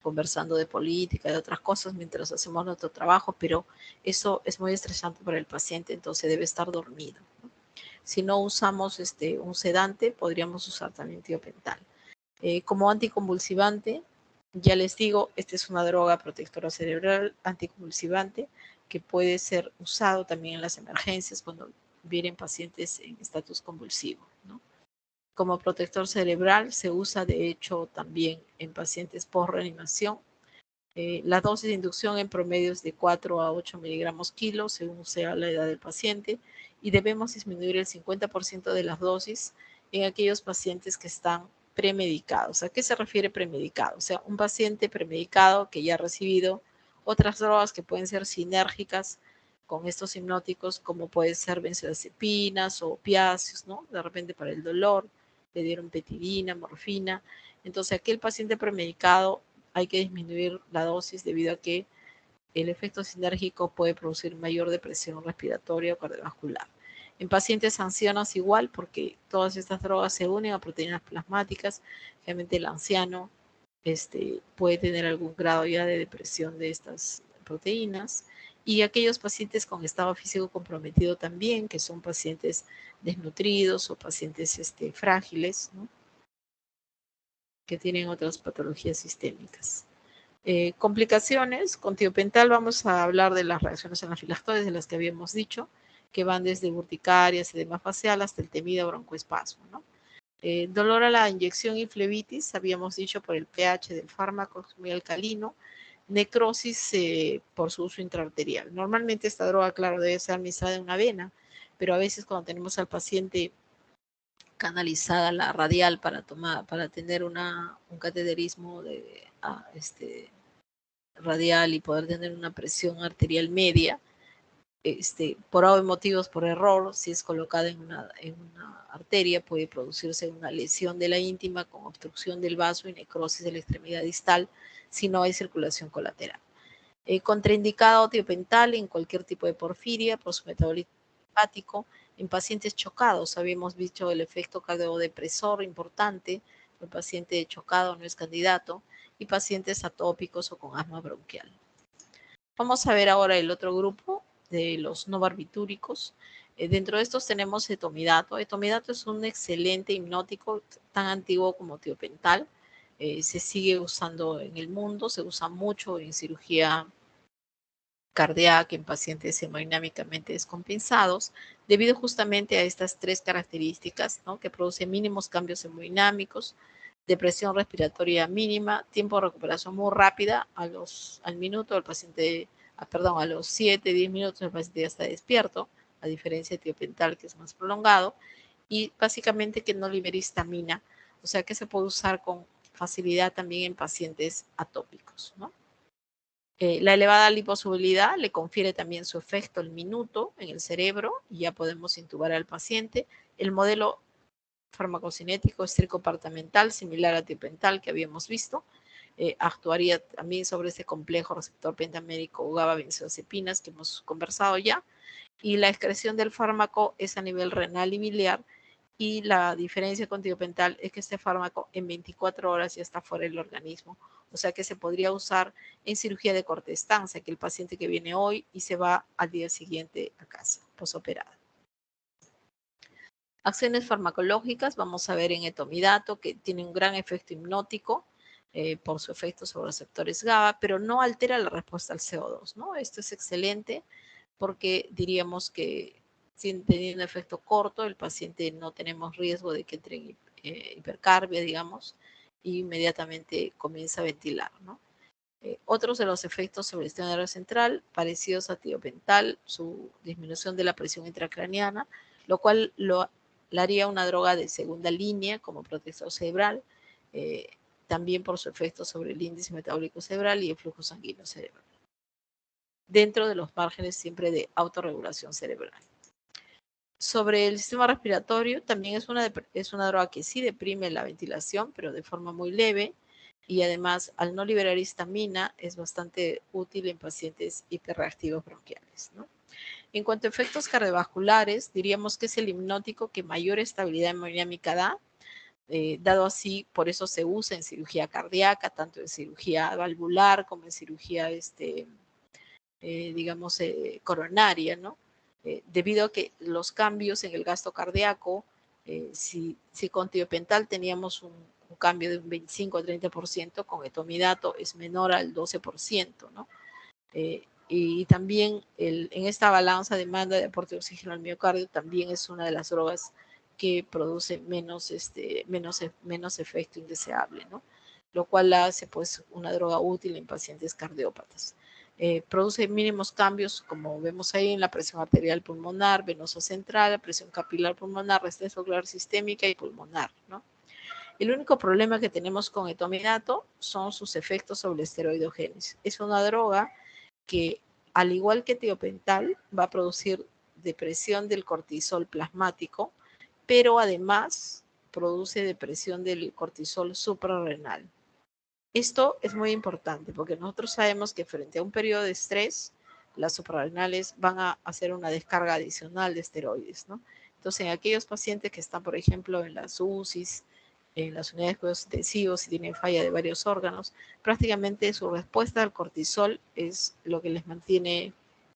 conversando de política, de otras cosas mientras hacemos nuestro trabajo, pero eso es muy estresante para el paciente, entonces debe estar dormido, ¿no? Si no usamos un sedante, podríamos usar también tiopental. Como anticonvulsivante, ya les digo, esta es una droga protectora cerebral anticonvulsivante que puede ser usado también en las emergencias cuando vienen pacientes en estatus convulsivo, ¿no? Como protector cerebral se usa de hecho también en pacientes por reanimación. La dosis de inducción en promedio es de 4 a 8 miligramos kilo según sea la edad del paciente y debemos disminuir el 50% de las dosis en aquellos pacientes que están premedicados. ¿A qué se refiere premedicado? O sea, un paciente premedicado que ya ha recibido otras drogas que pueden ser sinérgicas con estos hipnóticos, como puede ser benzodiazepinas o opiáceos, ¿no? De repente para el dolor, le dieron petidina, morfina. Entonces, aquel paciente premedicado hay que disminuir la dosis debido a que el efecto sinérgico puede producir mayor depresión respiratoria o cardiovascular. En pacientes ancianos igual, porque todas estas drogas se unen a proteínas plasmáticas, realmente el anciano puede tener algún grado ya de depresión de estas proteínas. Y aquellos pacientes con estado físico comprometido también, que son pacientes desnutridos o pacientes frágiles, ¿no? Que tienen otras patologías sistémicas. Complicaciones, con tiopental vamos a hablar de las reacciones anafilácticas de las que habíamos dicho, que van desde urticarias, edema facial hasta el temido broncoespasmo, ¿no? Dolor a la inyección y flebitis, habíamos dicho por el pH del fármaco, muy alcalino. Necrosis por su uso intraarterial. Normalmente esta droga, claro, debe ser administrada en una vena, pero a veces cuando tenemos al paciente canalizada la radial para tener un cateterismo radial y poder tener una presión arterial media. Por obvios motivos, por error, si es colocada en una arteria, puede producirse una lesión de la íntima con obstrucción del vaso y necrosis de la extremidad distal si no hay circulación colateral. Contraindicado tiopental en cualquier tipo de porfiria por su metabolismo hepático. En pacientes chocados, habíamos visto el efecto cardiodepresor importante, el paciente chocado no es candidato, y pacientes atópicos o con asma bronquial. Vamos a ver ahora el otro grupo de los no barbitúricos. Dentro de estos tenemos etomidato. Etomidato es un excelente hipnótico, tan antiguo como tiopental. Se sigue usando en el mundo, se usa mucho en cirugía cardíaca en pacientes hemodinámicamente descompensados, debido justamente a estas tres características, ¿no? Que produce mínimos cambios hemodinámicos, depresión respiratoria mínima, tiempo de recuperación muy rápida, al minuto el paciente, a los 7, 10 minutos el paciente ya está despierto, a diferencia de tiopental que es más prolongado, y básicamente que no libera histamina, o sea que se puede usar con facilidad también en pacientes atópicos, ¿no? La elevada liposolubilidad le confiere también su efecto al minuto en el cerebro y ya podemos intubar al paciente. El modelo farmacocinético es tricopartamental, similar a tiopental que habíamos visto. Actuaría también sobre este complejo receptor pentamérico GABA-benzodiazepinas que hemos conversado ya. Y la excreción del fármaco es a nivel renal y biliar. Y la diferencia con tiopental es que este fármaco en 24 horas ya está fuera del organismo. O sea que se podría usar en cirugía de corta estancia, que el paciente que viene hoy y se va al día siguiente a casa, posoperada. Acciones farmacológicas, vamos a ver en etomidato, que tiene un gran efecto hipnótico por su efecto sobre los receptores GABA, pero no altera la respuesta al CO2, ¿no? Esto es excelente porque diríamos que teniendo un efecto corto, el paciente no tenemos riesgo de que entre en hipercarbia, digamos, y inmediatamente comienza a ventilar, ¿no? Otros de los efectos sobre el sistema nervioso central, parecidos a tiopental, su disminución de la presión intracraneana, lo cual la haría una droga de segunda línea como protector cerebral, también por su efecto sobre el índice metabólico cerebral y el flujo sanguíneo cerebral, dentro de los márgenes siempre de autorregulación cerebral. Sobre el sistema respiratorio, también es una droga que sí deprime la ventilación, pero de forma muy leve, y además, al no liberar histamina, es bastante útil en pacientes hiperreactivos bronquiales, ¿no? En cuanto a efectos cardiovasculares, diríamos que es el hipnótico que mayor estabilidad hemodinámica da, dado así, por eso se usa en cirugía cardíaca, tanto en cirugía valvular como en cirugía, digamos, coronaria, ¿no? Debido a que los cambios en el gasto cardíaco, si con tiopental teníamos un cambio de un 25 a 30%, con etomidato es menor al 12%, ¿no? Y también en esta balanza demanda de aporte de oxígeno al miocardio también es una de las drogas que produce menos efecto indeseable, ¿no? Lo cual la hace pues una droga útil en pacientes cardiópatas. Produce mínimos cambios, como vemos ahí, en la presión arterial pulmonar, venosa central, presión capilar pulmonar, resistencia ocular sistémica y pulmonar, ¿no? El único problema que tenemos con etomidato son sus efectos sobre la esteroidogénesis. Es una droga que, al igual que tiopental, va a producir depresión del cortisol plasmático, pero además produce depresión del cortisol suprarrenal. Esto es muy importante porque nosotros sabemos que frente a un periodo de estrés, las suprarrenales van a hacer una descarga adicional de esteroides, ¿no? Entonces, en aquellos pacientes que están, por ejemplo, en las UCIs, en las unidades de cuidados intensivos y tienen falla de varios órganos, prácticamente su respuesta al cortisol es lo que les mantiene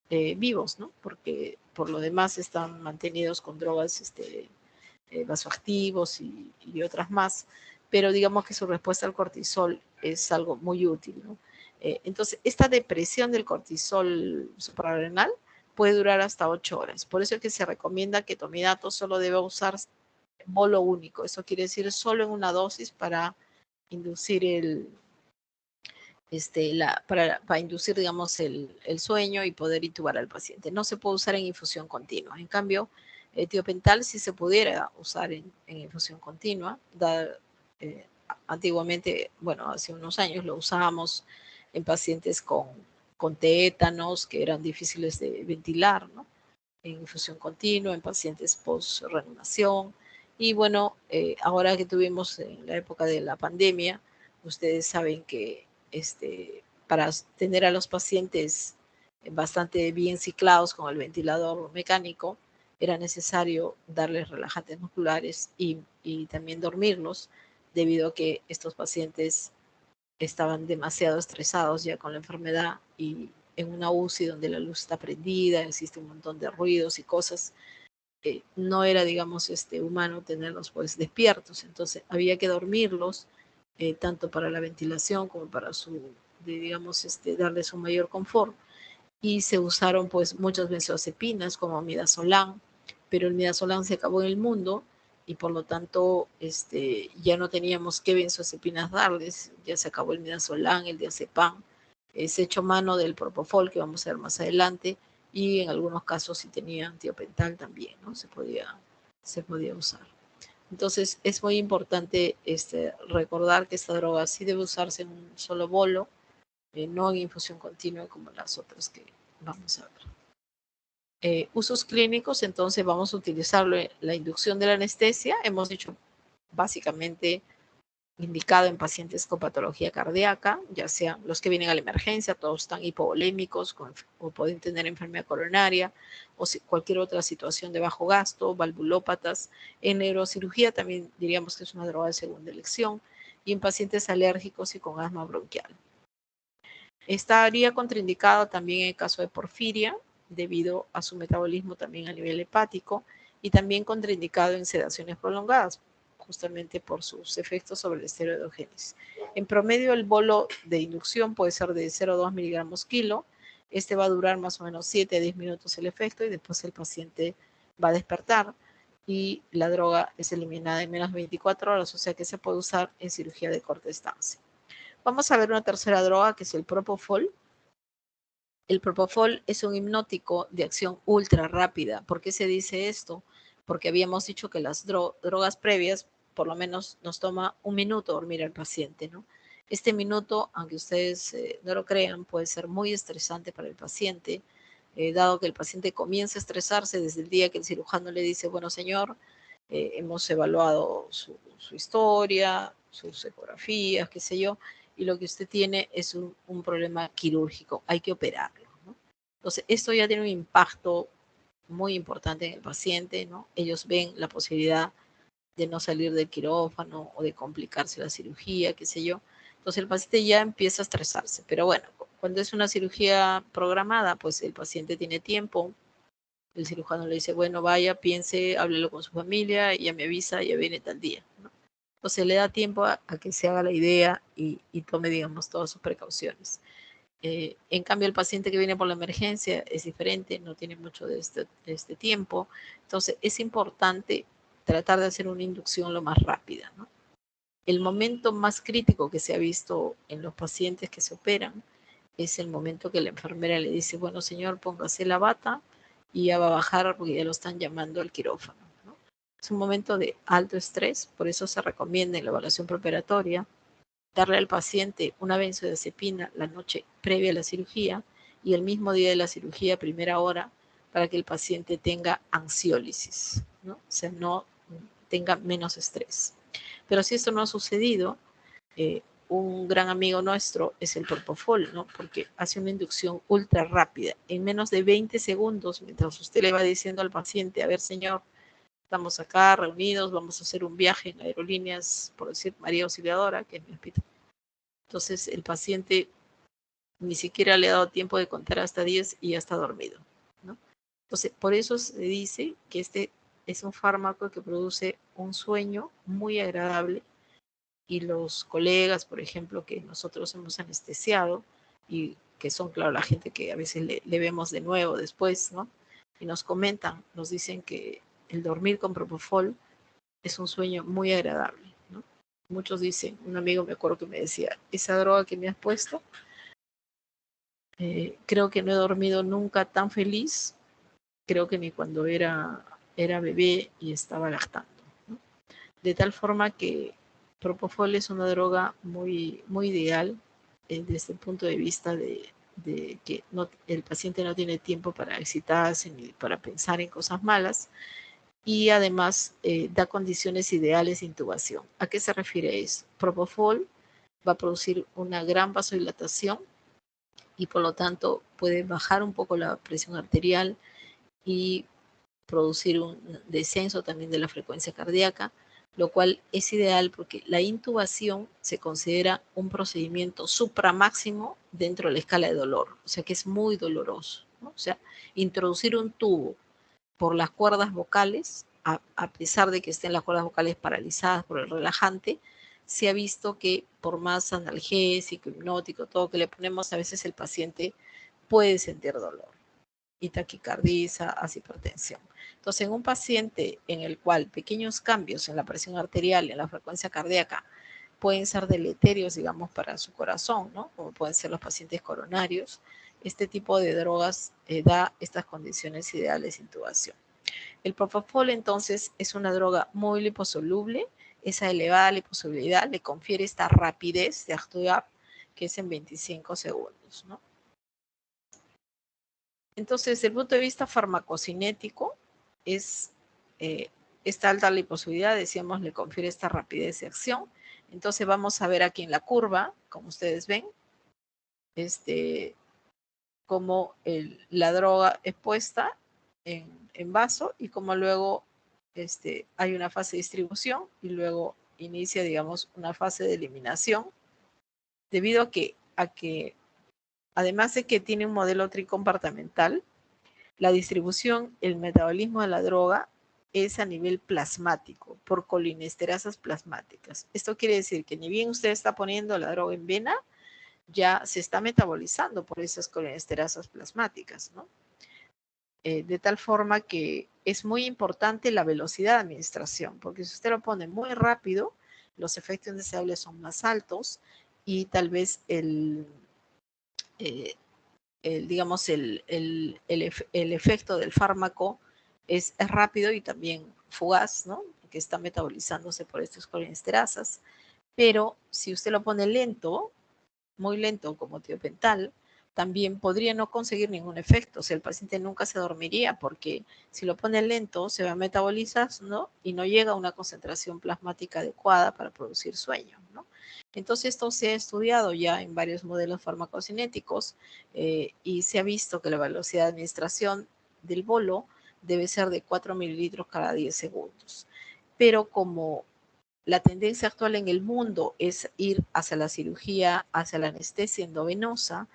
vivos, ¿no? Porque por lo demás están mantenidos con drogas vasoactivos y otras más, pero digamos que su respuesta al cortisol es algo muy útil, ¿no? Entonces, esta depresión del cortisol suprarrenal puede durar hasta 8 horas. Por eso es que se recomienda que etomidato solo debe usarse en bolo único. Eso quiere decir solo en una dosis para inducir para inducir, digamos, el sueño y poder intubar al paciente. No se puede usar en infusión continua. En cambio, Tiopental sí se pudiera usar en infusión continua. Antiguamente, bueno, hace unos años lo usábamos en pacientes con tétanos que eran difíciles de ventilar, ¿no? En infusión continua, en pacientes post-reanimación. Y bueno, ahora que tuvimos en la época de la pandemia, ustedes saben que para tener a los pacientes bastante bien ciclados con el ventilador mecánico, era necesario darles relajantes musculares y también dormirlos, debido a que estos pacientes estaban demasiado estresados ya con la enfermedad y en una UCI donde la luz está prendida, existe un montón de ruidos y cosas, no era, digamos, humano tenerlos pues despiertos, entonces había que dormirlos, tanto para la ventilación como para digamos, darles un mayor confort, y se usaron pues muchas benzodiazepinas como midazolam, pero el midazolam se acabó en el mundo y por lo tanto ya no teníamos qué benzodiazepinas darles, ya se acabó el midazolam, el diazepam, se echó mano del propofol que vamos a ver más adelante, y en algunos casos si tenía tiopental también, ¿no? Se podía usar. Entonces es muy importante recordar que esta droga sí debe usarse en un solo bolo, no en infusión continua como las otras que vamos a ver. Usos clínicos, entonces vamos a utilizar la inducción de la anestesia. Hemos dicho básicamente indicado en pacientes con patología cardíaca, ya sean los que vienen a la emergencia, todos están hipovolémicos o pueden tener enfermedad coronaria o cualquier otra situación de bajo gasto, valvulópatas. En neurocirugía también diríamos que es una droga de segunda elección, y en pacientes alérgicos y con asma bronquial. Estaría contraindicado también en el caso de porfiria, debido a su metabolismo también a nivel hepático, y también contraindicado en sedaciones prolongadas, justamente por sus efectos sobre el esteroidogénesis. En promedio, el bolo de inducción puede ser de 0,2 miligramos kilo. Este va a durar más o menos 7 a 10 minutos el efecto y después el paciente va a despertar y la droga es eliminada en menos de 24 horas, o sea que se puede usar en cirugía de corta estancia. Vamos a ver una tercera droga que es el propofol. El propofol es un hipnótico de acción ultra rápida. ¿Por qué se dice esto? Porque habíamos dicho que las drogas previas, por lo menos nos toma un minuto dormir al paciente, ¿no? Este minuto, aunque ustedes no lo crean, puede ser muy estresante para el paciente, dado que el paciente comienza a estresarse desde el día que el cirujano le dice, bueno, señor, hemos evaluado su historia, sus ecografías, qué sé yo, y lo que usted tiene es un problema quirúrgico, hay que operarlo, ¿no? Entonces, esto ya tiene un impacto muy importante en el paciente, ¿no? Ellos ven la posibilidad de no salir del quirófano o de complicarse la cirugía, qué sé yo. Entonces, el paciente ya empieza a estresarse. Pero bueno, cuando es una cirugía programada, pues el paciente tiene tiempo. El cirujano le dice, bueno, vaya, piense, háblelo con su familia, ya me avisa, ya viene tal día, ¿no? Entonces le da tiempo a que se haga la idea y tome, digamos, todas sus precauciones. En cambio, el paciente que viene por la emergencia es diferente, no tiene mucho de este tiempo. Entonces, es importante tratar de hacer una inducción lo más rápida, ¿no? El momento más crítico que se ha visto en los pacientes que se operan es el momento que la enfermera le dice, bueno, señor, póngase la bata y ya va a bajar porque ya lo están llamando al quirófano, ¿no? Es un momento de alto estrés, por eso se recomienda en la evaluación preoperatoria darle al paciente una benzodiazepina la noche previa a la cirugía y el mismo día de la cirugía, primera hora, para que el paciente tenga ansiólisis, ¿no? O sea, no tenga menos estrés. Pero si esto no ha sucedido, un gran amigo nuestro es el propofol, ¿no? Porque hace una inducción ultra rápida. En menos de 20 segundos, mientras usted le va diciendo al paciente, a ver, señor, estamos acá reunidos, vamos a hacer un viaje en aerolíneas, por decir, María Auxiliadora, que es mi hospital. Entonces, el paciente ni siquiera le ha dado tiempo de contar hasta 10 y ya está dormido, ¿no? Entonces, por eso se dice que este es un fármaco que produce un sueño muy agradable, y los colegas, por ejemplo, que nosotros hemos anestesiado y que son, claro, la gente que a veces le vemos de nuevo después, ¿no? Y nos comentan, nos dicen que el dormir con propofol es un sueño muy agradable, ¿no? Muchos dicen, un amigo me acuerdo que me decía, esa droga que me has puesto, creo que no he dormido nunca tan feliz, creo que ni cuando era era bebé y estaba lactando, ¿no? De tal forma que Propofol es una droga muy, muy ideal desde el punto de vista de que no, el paciente no tiene tiempo para excitarse ni para pensar en cosas malas, y además da condiciones ideales de intubación. ¿A qué se refiere eso? Propofol va a producir una gran vasodilatación y por lo tanto puede bajar un poco la presión arterial y producir un descenso también de la frecuencia cardíaca, lo cual es ideal porque la intubación se considera un procedimiento supramáximo dentro de la escala de dolor, o sea que es muy doloroso, ¿no? O sea, introducir un tubo por las cuerdas vocales, a pesar de que estén las cuerdas vocales paralizadas por el relajante, se ha visto que por más analgésico, hipnótico, todo que le ponemos, a veces el paciente puede sentir dolor y taquicardia, hace hipertensión. Entonces, en un paciente en el cual pequeños cambios en la presión arterial, en la frecuencia cardíaca, pueden ser deleterios, digamos, para su corazón, ¿no? Como pueden ser los pacientes coronarios, este tipo de drogas da estas condiciones ideales de intubación. El propofol, entonces, es una droga muy liposoluble. Esa elevada liposolubilidad le confiere esta rapidez de actuar, que es en 25 segundos, ¿no? Entonces, desde el punto de vista farmacocinético, es esta alta liposolubilidad, decíamos, le confiere esta rapidez de acción. Entonces, vamos a ver aquí en la curva, como ustedes ven, cómo la droga es puesta en vaso y cómo luego hay una fase de distribución y luego inicia, digamos, una fase de eliminación, debido a que además de que tiene un modelo tricompartamental, la distribución, el metabolismo de la droga es a nivel plasmático, por colinesterasas plasmáticas. Esto quiere decir que ni bien usted está poniendo la droga en vena, ya se está metabolizando por esas colinesterasas plasmáticas, ¿no? De tal forma que es muy importante la velocidad de administración, porque si usted lo pone muy rápido, los efectos indeseables son más altos y tal vez digamos, el efecto del fármaco es rápido y también fugaz, ¿no? Que está metabolizándose por estas colinesterasas. Pero si usted lo pone lento, muy lento como tiopental, también podría no conseguir ningún efecto. O sea, el paciente nunca se dormiría porque si lo pone lento se va a metabolizar, ¿no? Y no llega a una concentración plasmática adecuada para producir sueño, ¿no? Entonces esto se ha estudiado ya en varios modelos farmacocinéticos y se ha visto que la velocidad de administración del bolo debe ser de 4 mililitros cada 10 segundos. Pero como la tendencia actual en el mundo es ir hacia la cirugía, hacia la anestesia endovenosa,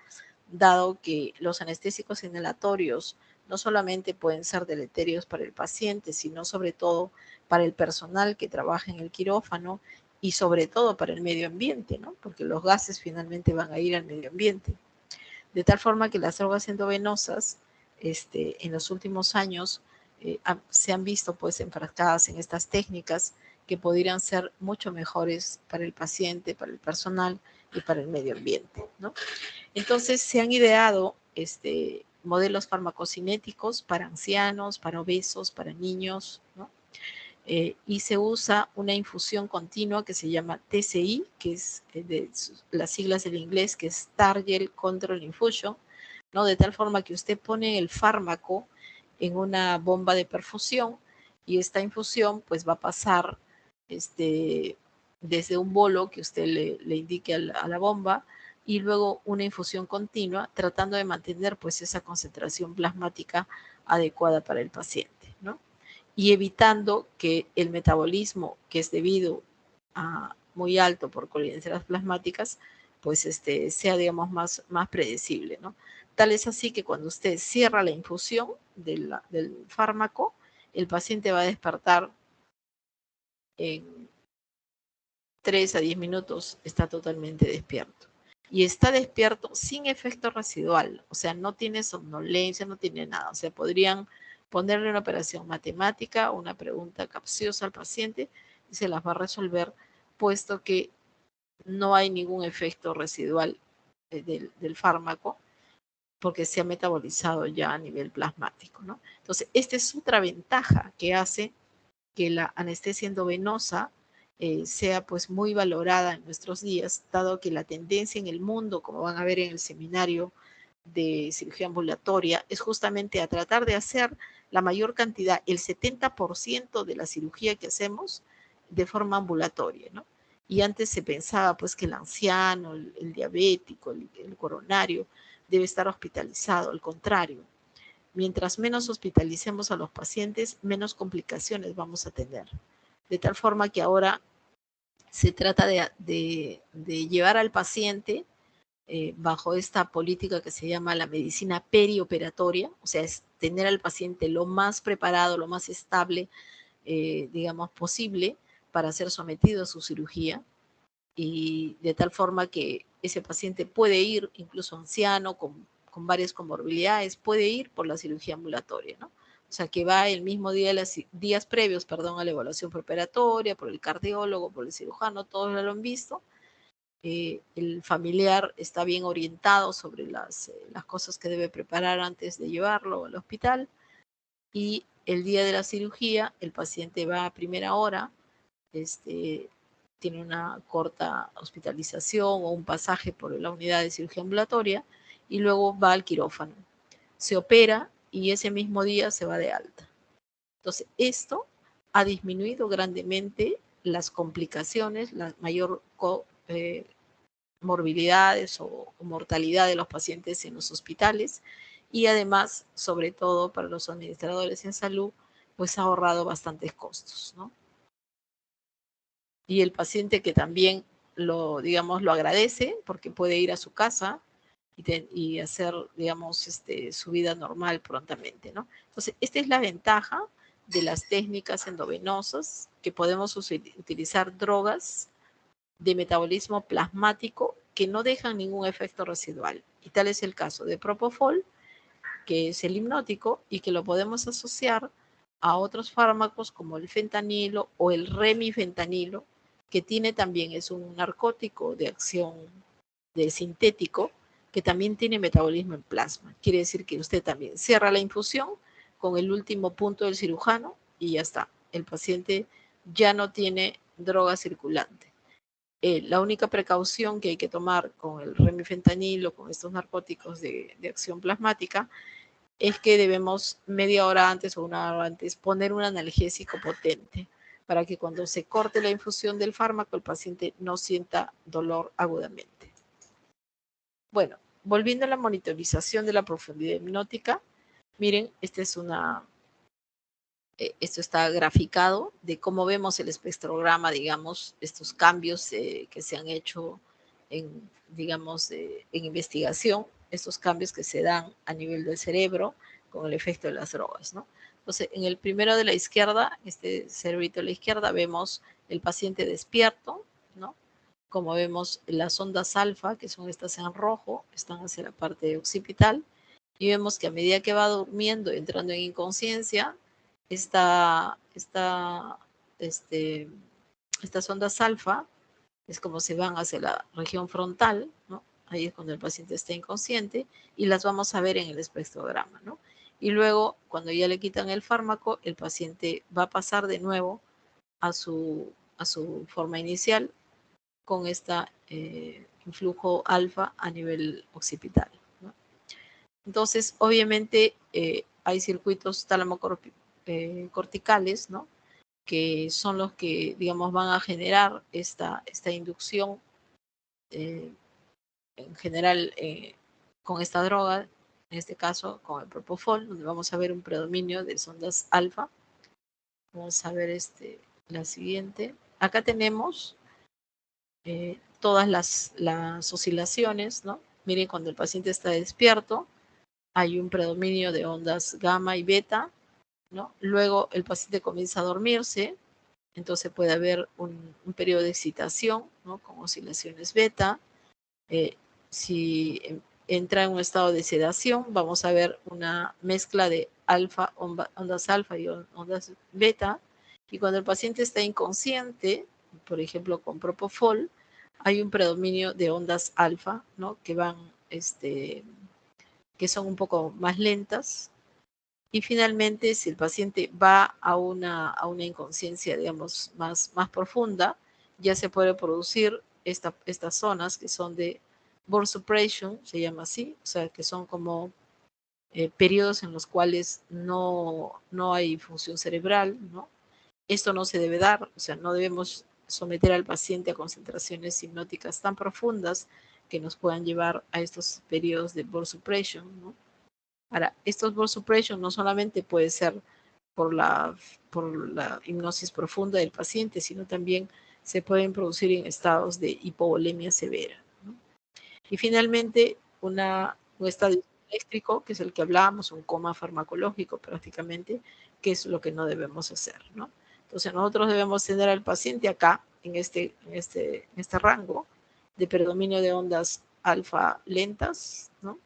dado que los anestésicos inhalatorios no solamente pueden ser deleterios para el paciente, sino sobre todo para el personal que trabaja en el quirófano y sobre todo para el medio ambiente, ¿no? Porque los gases finalmente van a ir al medio ambiente. De tal forma que las drogas endovenosas en los últimos años se han visto pues enfrascadas en estas técnicas que podrían ser mucho mejores para el paciente, para el personal y para el medio ambiente, ¿no? Entonces se han ideado modelos farmacocinéticos para ancianos, para obesos, para niños, ¿no? Y se usa una infusión continua que se llama TCI, que es de las siglas del inglés, que es Target Control Infusion, ¿no? De tal forma que usted pone el fármaco en una bomba de perfusión y esta infusión pues va a pasar desde un bolo que usted le indique a la bomba y luego una infusión continua tratando de mantener pues esa concentración plasmática adecuada para el paciente, ¿no? Y evitando que el metabolismo, que es debido a muy alto por colinesterasas plasmáticas, pues sea, digamos, más predecible, ¿no? Tal es así que cuando usted cierra la infusión del fármaco, el paciente va a despertar en 3 a 10 minutos, está totalmente despierto. Y está despierto sin efecto residual, o sea, no tiene somnolencia, no tiene nada. O sea, podrían ponerle una operación matemática, una pregunta capciosa al paciente y se las va a resolver, puesto que no hay ningún efecto residual del fármaco porque se ha metabolizado ya a nivel plasmático, ¿no? Entonces, esta es otra ventaja que hace que la anestesia endovenosa sea pues muy valorada en nuestros días, dado que la tendencia en el mundo, como van a ver en el seminario de cirugía ambulatoria, es justamente a tratar de hacer la mayor cantidad, el 70% de la cirugía que hacemos de forma ambulatoria, ¿no? Y antes se pensaba pues que el anciano, el diabético, el coronario debe estar hospitalizado, al contrario. Mientras menos hospitalicemos a los pacientes, menos complicaciones vamos a tener. De tal forma que ahora se trata de llevar al paciente bajo esta política que se llama la medicina perioperatoria, o sea, es tener al paciente lo más preparado, lo más estable, digamos, posible para ser sometido a su cirugía, y de tal forma que ese paciente puede ir, incluso anciano, con varias comorbilidades, puede ir por la cirugía ambulatoria, ¿no? O sea, que va el mismo día, días previos, perdón, a la evaluación preparatoria, por el cardiólogo, por el cirujano, todos lo han visto. El familiar está bien orientado sobre las cosas que debe preparar antes de llevarlo al hospital, y el día de la cirugía el paciente va a primera hora, tiene una corta hospitalización o un pasaje por la unidad de cirugía ambulatoria y luego va al quirófano. Se opera y ese mismo día se va de alta. Entonces, esto ha disminuido grandemente las complicaciones, la mayor morbilidades o mortalidad de los pacientes en los hospitales, y además, sobre todo para los administradores en salud, pues ha ahorrado bastantes costos, ¿no? Y el paciente que también digamos, lo agradece porque puede ir a su casa y hacer, digamos, su vida normal prontamente, ¿no? Entonces, esta es la ventaja de las técnicas endovenosas, que podemos utilizar drogas de metabolismo plasmático que no dejan ningún efecto residual. Y tal es el caso de Propofol, que es el hipnótico y que lo podemos asociar a otros fármacos como el fentanilo o el remifentanilo, que tiene también, es un narcótico de acción de sintético, que también tiene metabolismo en plasma. Quiere decir que usted también cierra la infusión con el último punto del cirujano y ya está. El paciente ya no tiene droga circulante. La única precaución que hay que tomar con el remifentanilo, con estos narcóticos de acción plasmática, es que debemos media hora antes o una hora antes poner un analgésico potente para que cuando se corte la infusión del fármaco el paciente no sienta dolor agudamente. Bueno, volviendo a la monitorización de la profundidad hipnótica, miren, esto está graficado de cómo vemos el espectrograma, digamos, estos cambios que se han hecho en, digamos, en investigación, estos cambios que se dan a nivel del cerebro con el efecto de las drogas, ¿no? Entonces, en el primero de la izquierda, este cerebrito de la izquierda, vemos el paciente despierto, ¿no? Como vemos, las ondas alfa, que son estas en rojo, están hacia la parte occipital, y vemos que a medida que va durmiendo, entrando en inconsciencia, esta, esta, este, estas ondas alfa es como se van hacia la región frontal, ¿no? Ahí es cuando el paciente está inconsciente, y las vamos a ver en el espectrograma, ¿no? Y luego, cuando ya le quitan el fármaco, el paciente va a pasar de nuevo a su forma inicial con esta influjo alfa a nivel occipital, ¿no? Entonces, obviamente, hay circuitos corticales, ¿no? Que son los que, digamos, van a generar esta inducción, eh, en general, con esta droga, en este caso con el Propofol, donde vamos a ver un predominio de ondas alfa. Vamos a ver la siguiente. Acá tenemos todas las oscilaciones, ¿no? Miren, cuando el paciente está despierto, hay un predominio de ondas gamma y beta, ¿no? Luego el paciente comienza a dormirse, entonces puede haber un periodo de excitación, ¿no? Con oscilaciones beta. Si entra en un estado de sedación, vamos a ver una mezcla de ondas alfa y ondas beta. Y cuando el paciente está inconsciente, por ejemplo con Propofol, hay un predominio de ondas alfa, ¿no? Que van que son un poco más lentas. Y finalmente, si el paciente va a una inconsciencia, digamos, más profunda, ya se puede producir estas zonas que son de burst suppression, se llama así, o sea, que son como periodos en los cuales no hay función cerebral, ¿no? Esto no se debe dar, o sea, no debemos someter al paciente a concentraciones hipnóticas tan profundas que nos puedan llevar a estos periodos de burst suppression, ¿no? Ahora, estos burst suppression no solamente puede ser por la hipnosis profunda del paciente, sino también se pueden producir en estados de hipovolemia severa, ¿no? Y finalmente, un estado eléctrico, que es el que hablábamos, un coma farmacológico prácticamente, que es lo que no debemos hacer, ¿no? Entonces nosotros debemos tener al paciente acá, en este rango de predominio de ondas alfa lentas, ¿no?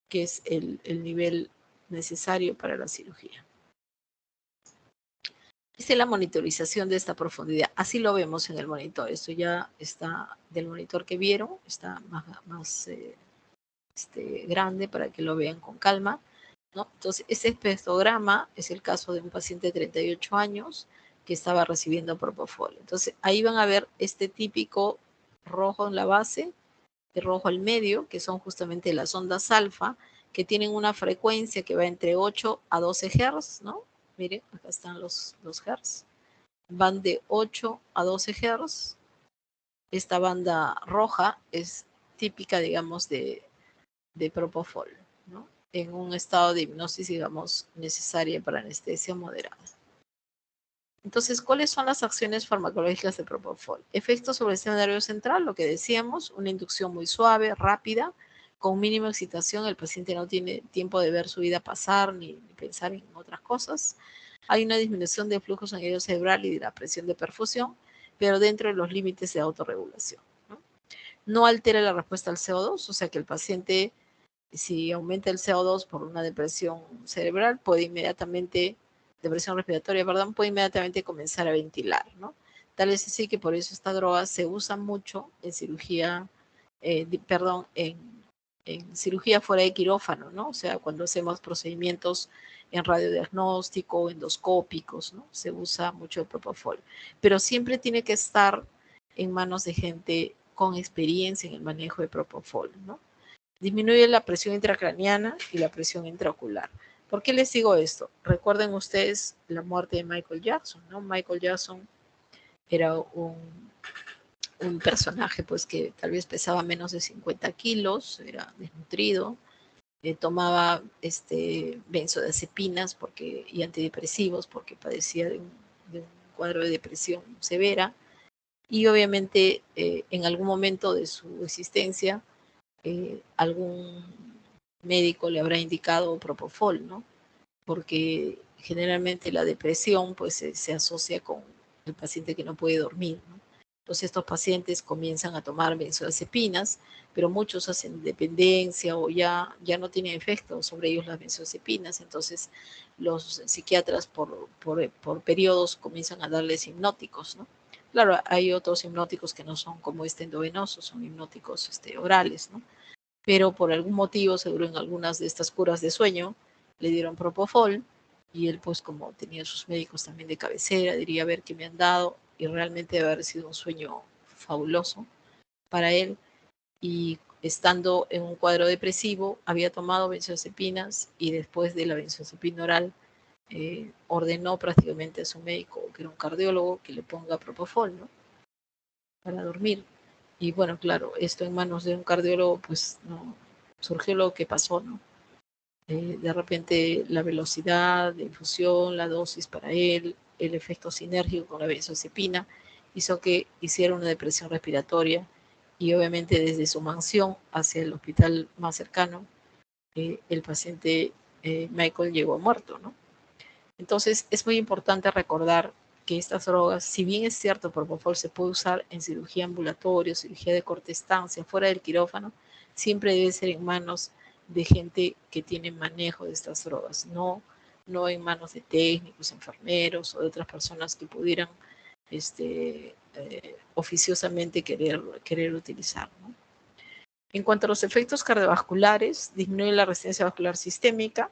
Que es el nivel necesario para la cirugía. Esta es la monitorización de esta profundidad. Así lo vemos en el monitor. Esto ya está del monitor que vieron, está más grande para que lo vean con calma, ¿no? Entonces, este espectrograma es el caso de un paciente de 38 años que estaba recibiendo propofol. Entonces, ahí van a ver este típico rojo en la base, y rojo al medio, que son justamente las ondas alfa, que tienen una frecuencia que va entre 8 a 12 Hz, ¿no? Miren, acá están los Hz. Van de 8 a 12 Hz. Esta banda roja es típica, digamos, de propofol, ¿no? En un estado de hipnosis, digamos, necesaria para anestesia moderada. Entonces, ¿cuáles son las acciones farmacológicas de propofol? Efectos sobre el sistema nervioso central, lo que decíamos, una inducción muy suave, rápida, con mínima excitación, el paciente no tiene tiempo de ver su vida pasar ni pensar en otras cosas. Hay una disminución de flujo sanguíneo cerebral y de la presión de perfusión, pero dentro de los límites de autorregulación, ¿no? No altera la respuesta al CO2, o sea que el paciente, si aumenta el CO2 por una depresión cerebral, puede inmediatamente, depresión respiratoria, perdón, puede inmediatamente comenzar a ventilar, ¿no? Tal es así que por eso esta droga se usa mucho en cirugía, en cirugía fuera de quirófano, ¿no? O sea, cuando hacemos procedimientos en radiodiagnóstico o endoscópicos, ¿no? Se usa mucho el propofol. Pero siempre tiene que estar en manos de gente con experiencia en el manejo de propofol, ¿no? Disminuye la presión intracraniana y la presión intraocular. ¿Por qué les digo esto? Recuerden ustedes la muerte de Michael Jackson, ¿no? Michael Jackson era un personaje pues que tal vez pesaba menos de 50 kilos, era desnutrido, tomaba benzodiazepinas y antidepresivos porque padecía de un cuadro de depresión severa y obviamente en algún momento de su existencia algún médico le habrá indicado propofol, ¿no? Porque generalmente la depresión pues se asocia con el paciente que no puede dormir, ¿no? Entonces estos pacientes comienzan a tomar benzodiazepinas, pero muchos hacen dependencia o ya no tienen efecto sobre ellos las benzodiazepinas, entonces los psiquiatras por periodos comienzan a darles hipnóticos, ¿no? Claro, hay otros hipnóticos que no son como endovenoso, son hipnóticos orales, ¿no? Pero por algún motivo, seguro en algunas de estas curas de sueño, le dieron propofol y él pues como tenía sus médicos también de cabecera, diría a ver qué me han dado y realmente debe haber sido un sueño fabuloso para él y estando en un cuadro depresivo había tomado benzodiazepinas y después de la benzodiazepina oral ordenó prácticamente a su médico, que era un cardiólogo, que le ponga propofol, ¿no? Para dormir. Y bueno, claro, esto en manos de un cardiólogo, pues no surgió lo que pasó, ¿no? De repente la velocidad de infusión, la dosis para él, el efecto sinérgico con la benzodiazepina, hizo que hiciera una depresión respiratoria y obviamente desde su mansión hacia el hospital más cercano, el paciente Michael llegó muerto, ¿no? Entonces es muy importante recordar que estas drogas, si bien es cierto, propofol se puede usar en cirugía ambulatoria, cirugía de corta estancia, fuera del quirófano, siempre debe ser en manos de gente que tiene manejo de estas drogas, no en manos de técnicos, enfermeros o de otras personas que pudieran oficiosamente querer utilizar, ¿no? En cuanto a los efectos cardiovasculares, disminuye la resistencia vascular sistémica.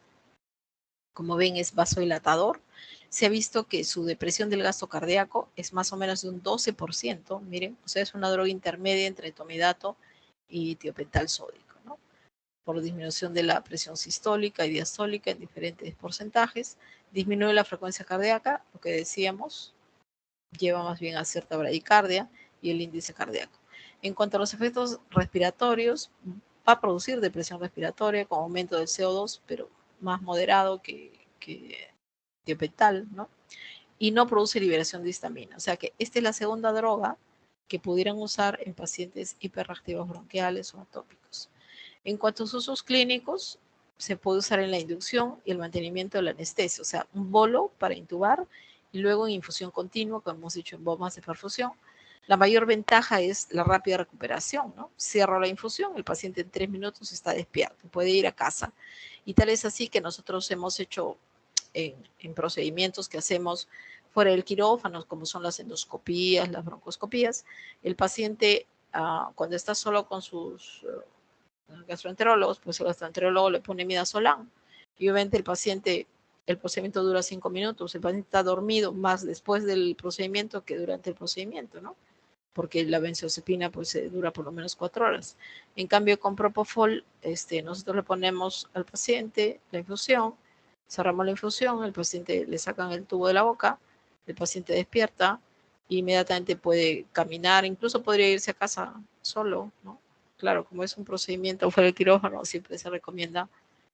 Como ven, es vasodilatador. Se ha visto que su depresión del gasto cardíaco es más o menos de un 12%. Miren, o sea, es una droga intermedia entre etomidato y tiopental sódico, ¿no? Por disminución de la presión sistólica y diastólica en diferentes porcentajes. Disminuye la frecuencia cardíaca, lo que decíamos, lleva más bien a cierta bradicardia y el índice cardíaco. En cuanto a los efectos respiratorios, va a producir depresión respiratoria con aumento del CO2, pero más moderado que tiopental, ¿no? Y no produce liberación de histamina. O sea que esta es la segunda droga que pudieran usar en pacientes hiperreactivos bronquiales o atópicos. En cuanto a sus usos clínicos, se puede usar en la inducción y el mantenimiento de la anestesia, o sea, un bolo para intubar y luego en infusión continua, como hemos dicho, en bombas de perfusión. La mayor ventaja es la rápida recuperación, ¿no? Cierro la infusión, el paciente en 3 minutos está despierto, puede ir a casa. Y tal es así que nosotros hemos hecho en procedimientos que hacemos fuera del quirófano, como son las endoscopías, las broncoscopías, el paciente cuando está solo con sus gastroenterólogos, pues el gastroenterólogo le pone midazolam y obviamente el procedimiento dura 5 minutos, el paciente está dormido más después del procedimiento que durante el procedimiento, ¿no? Porque la benzodiazepina pues dura por lo menos 4 horas. En cambio con Propofol, nosotros le ponemos al paciente la infusión, cerramos la infusión, el paciente le sacan el tubo de la boca, el paciente despierta, e inmediatamente puede caminar, incluso podría irse a casa solo, ¿no? Claro, como es un procedimiento fuera del quirófano, siempre se recomienda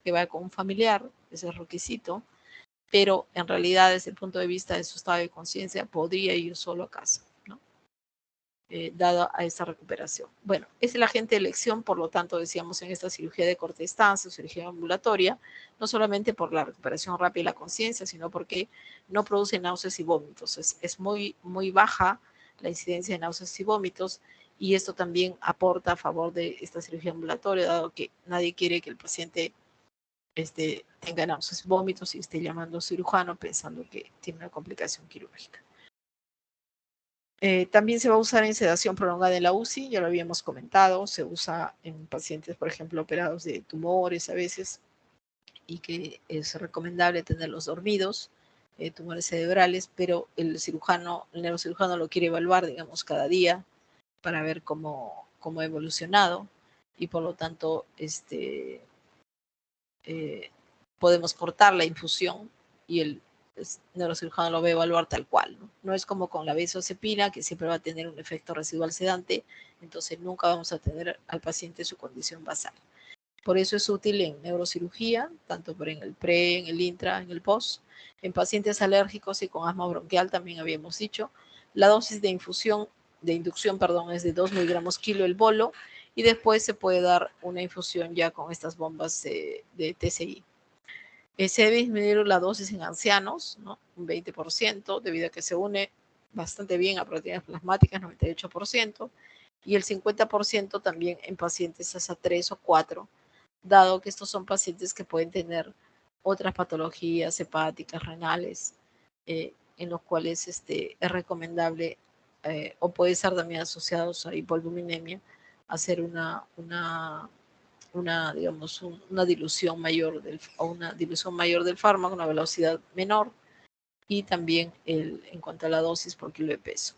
que vaya con un familiar, ese es el requisito, pero en realidad desde el punto de vista de su estado de conciencia podría ir solo a casa, ¿no? Dado a esta recuperación. Bueno, es el agente de elección, por lo tanto, decíamos en esta cirugía de corta distancia o cirugía ambulatoria, no solamente por la recuperación rápida y la conciencia, sino porque no produce náuseas y vómitos. Es muy, muy baja la incidencia de náuseas y vómitos y esto también aporta a favor de esta cirugía ambulatoria, dado que nadie quiere que el paciente tenga náuseas y vómitos y esté llamando a cirujano pensando que tiene una complicación quirúrgica. También se va a usar en sedación prolongada en la UCI, ya lo habíamos comentado, se usa en pacientes, por ejemplo, operados de tumores a veces, y que es recomendable tenerlos dormidos, tumores cerebrales, pero el neurocirujano lo quiere evaluar, digamos, cada día para ver cómo ha evolucionado y por lo tanto podemos cortar la infusión y el neurocirujano lo va a evaluar tal cual, ¿no? No es como con la benzodiazepina, que siempre va a tener un efecto residual sedante, entonces nunca vamos a tener al paciente su condición basal. Por eso es útil en neurocirugía, tanto en el pre, en el intra, en el post. En pacientes alérgicos y con asma bronquial también habíamos dicho. La dosis de inducción, es de 2 miligramos kilo el bolo y después se puede dar una infusión ya con estas bombas de TCI. Se debe disminuir la dosis en ancianos, ¿no? Un 20%, debido a que se une bastante bien a proteínas plasmáticas, 98%, y el 50% también en pacientes hasta 3 o 4, dado que estos son pacientes que pueden tener otras patologías hepáticas, renales, en los cuales es recomendable o puede estar también asociados a hipoalbuminemia, hacer digamos, una dilución mayor del fármaco, una velocidad menor y también en cuanto a la dosis por kilo de peso.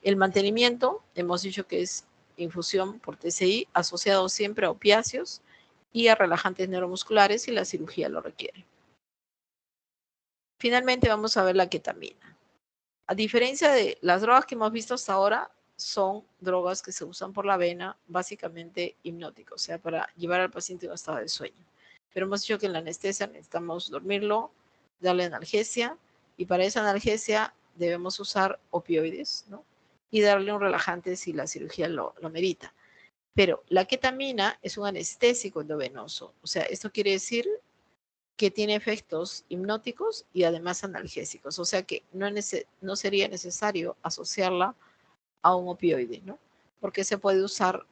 El mantenimiento, hemos dicho que es infusión por TCI asociado siempre a opiáceos y a relajantes neuromusculares si la cirugía lo requiere. Finalmente vamos a ver la ketamina. A diferencia de las drogas que hemos visto hasta ahora, son drogas que se usan por la vena, básicamente hipnóticos, o sea, para llevar al paciente a un estado de sueño. Pero hemos dicho que en la anestesia necesitamos dormirlo, darle analgesia, y para esa analgesia debemos usar opioides, ¿no? Y darle un relajante si la cirugía lo merita. Pero la ketamina es un anestésico endovenoso, o sea, esto quiere decir que tiene efectos hipnóticos y además analgésicos, o sea que no sería necesario asociarla a un opioide, ¿no? Porque se puede usar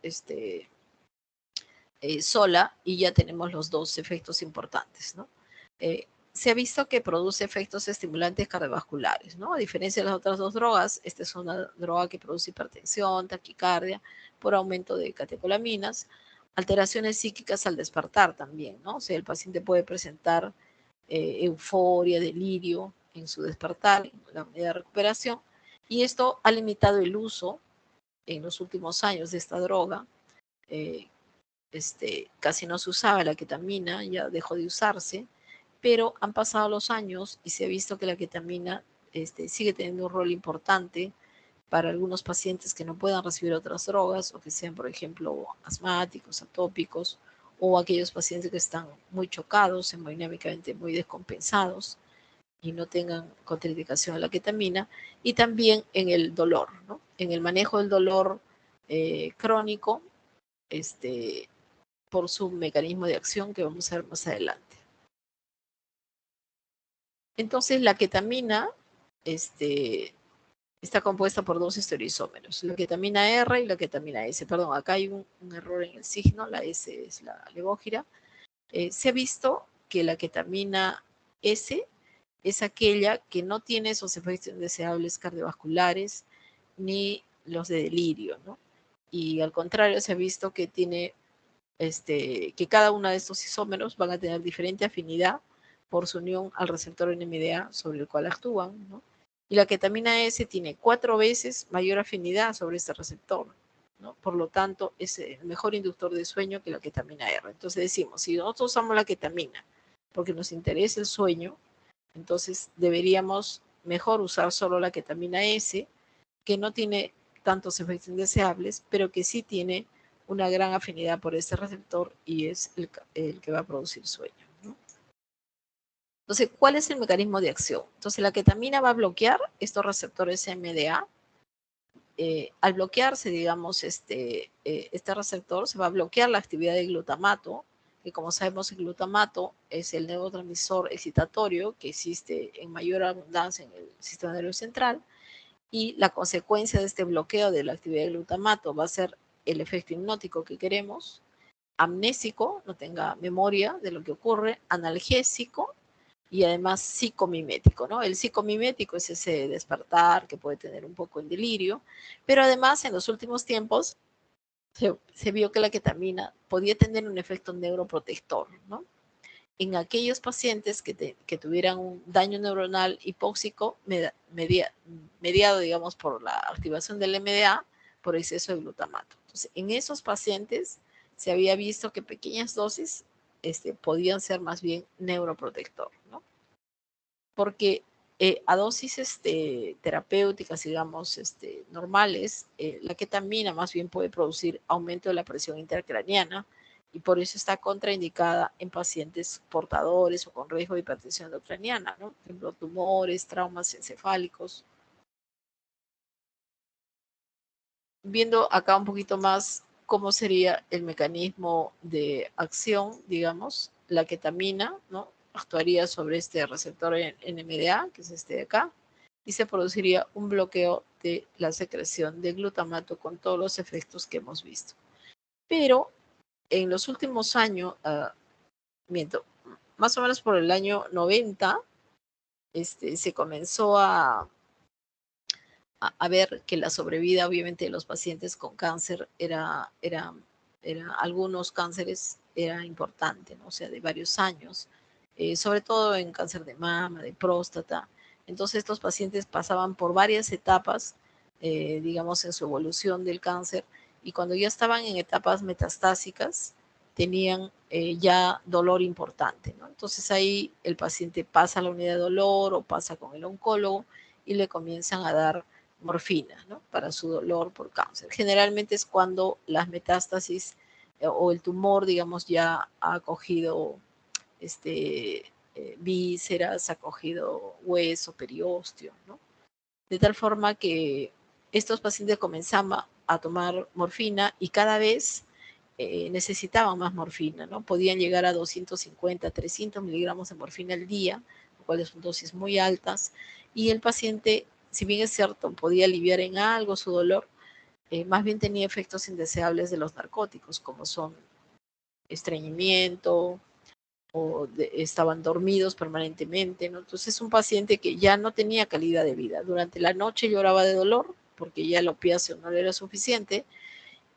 sola y ya tenemos los dos efectos importantes, ¿no? Se ha visto que produce efectos estimulantes cardiovasculares, ¿no? A diferencia de las otras dos drogas, esta es una droga que produce hipertensión, taquicardia, por aumento de catecolaminas, alteraciones psíquicas al despertar también, ¿no? O sea, el paciente puede presentar euforia, delirio en su despertar, en la medida de recuperación, y esto ha limitado el uso en los últimos años de esta droga. eh, Casi no se usaba la ketamina, ya dejó de usarse, pero han pasado los años y se ha visto que la ketamina sigue teniendo un rol importante para algunos pacientes que no puedan recibir otras drogas o que sean, por ejemplo, asmáticos, atópicos, o aquellos pacientes que están muy chocados, hemodinámicamente muy descompensados y no tengan contraindicación a la ketamina, y también en el dolor, ¿no? En el manejo del dolor crónico, por su mecanismo de acción que vamos a ver más adelante. Entonces, la ketamina está compuesta por dos estereoisómeros, la ketamina R y la ketamina S. Perdón, acá hay un error en el signo, la S es la levógira. Se ha visto que la ketamina S es aquella que no tiene esos efectos indeseables cardiovasculares ni los de delirio, ¿no? Y al contrario, se ha visto que tiene que cada uno de estos isómeros van a tener diferente afinidad por su unión al receptor NMDA sobre el cual actúan, ¿no? Y la ketamina S tiene 4 veces mayor afinidad sobre este receptor, ¿no? Por lo tanto, es el mejor inductor de sueño que la ketamina R. Entonces decimos, si nosotros usamos la ketamina porque nos interesa el sueño, entonces deberíamos mejor usar solo la ketamina S, que no tiene tantos efectos indeseables, pero que sí tiene una gran afinidad por este receptor y es el que va a producir sueño, ¿no? Entonces, ¿cuál es el mecanismo de acción? Entonces, la ketamina va a bloquear estos receptores MDA. Al bloquearse, digamos, este receptor, se va a bloquear la actividad del glutamato, que como sabemos el glutamato es el neurotransmisor excitatorio que existe en mayor abundancia en el sistema nervioso central, y la consecuencia de este bloqueo de la actividad del glutamato va a ser el efecto hipnótico que queremos, amnésico, no tenga memoria de lo que ocurre, analgésico y además psicomimético, ¿no? El psicomimético es ese despertar que puede tener un poco en delirio, pero además en los últimos tiempos se vio que la ketamina podía tener un efecto neuroprotector, ¿no? En aquellos pacientes que tuvieran un daño neuronal hipóxico mediado, digamos, por la activación del MDA por exceso de glutamato. Entonces, en esos pacientes se había visto que pequeñas dosis podían ser más bien neuroprotector, ¿no? Porque a dosis terapéuticas, digamos, normales, la ketamina más bien puede producir aumento de la presión intracraneana y por eso está contraindicada en pacientes portadores o con riesgo de hipertensión intracraneana, ¿no? Por ejemplo, tumores, traumas encefálicos. Viendo acá un poquito más cómo sería el mecanismo de acción, digamos, la ketamina, ¿no? Actuaría sobre este receptor NMDA, que es este de acá, y se produciría un bloqueo de la secreción de glutamato con todos los efectos que hemos visto. Pero en los últimos años, más o menos por el año 90, se comenzó a ver que la sobrevida, obviamente, de los pacientes con cáncer algunos cánceres era importante, ¿no? O sea, de varios años, sobre todo en cáncer de mama, de próstata. Entonces, estos pacientes pasaban por varias etapas, digamos, en su evolución del cáncer, y cuando ya estaban en etapas metastásicas, tenían ya dolor importante, ¿no? Entonces ahí el paciente pasa a la unidad de dolor o pasa con el oncólogo y le comienzan a dar morfina, ¿no? Para su dolor por cáncer. Generalmente es cuando las metástasis o el tumor, digamos, ya ha cogido vísceras, ha cogido hueso, periósteo, ¿no? De tal forma que estos pacientes comenzaban a tomar morfina y cada vez necesitaban más morfina, ¿no? Podían llegar a 250, 300 miligramos de morfina al día, lo cual son dosis muy altas, y el paciente, si bien es cierto, podía aliviar en algo su dolor, más bien tenía efectos indeseables de los narcóticos, como son estreñimiento, o estaban dormidos permanentemente, ¿no? Entonces es un paciente que ya no tenía calidad de vida. Durante la noche lloraba de dolor, porque ya el opiáceo no le era suficiente,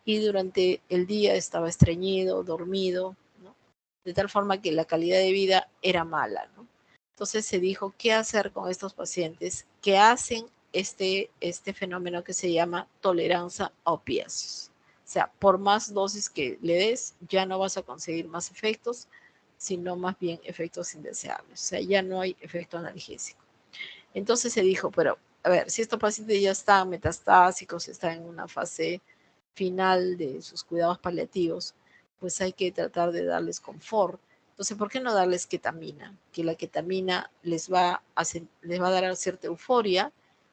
y durante el día estaba estreñido, dormido, ¿no? De tal forma que la calidad de vida era mala, ¿no? Entonces se dijo, ¿qué hacer con estos pacientes que hacen este fenómeno que se llama tolerancia a opiáceos? O sea, por más dosis que le des, ya no vas a conseguir más efectos, sino más bien efectos indeseables. O sea, ya no hay efecto analgésico. Entonces se dijo, pero a ver, si estos pacientes ya están metastásicos, están en una fase final de sus cuidados paliativos, pues hay que tratar de darles confort. Entonces, ¿por qué no darles ketamina? Que la ketamina les va a dar cierta euforia,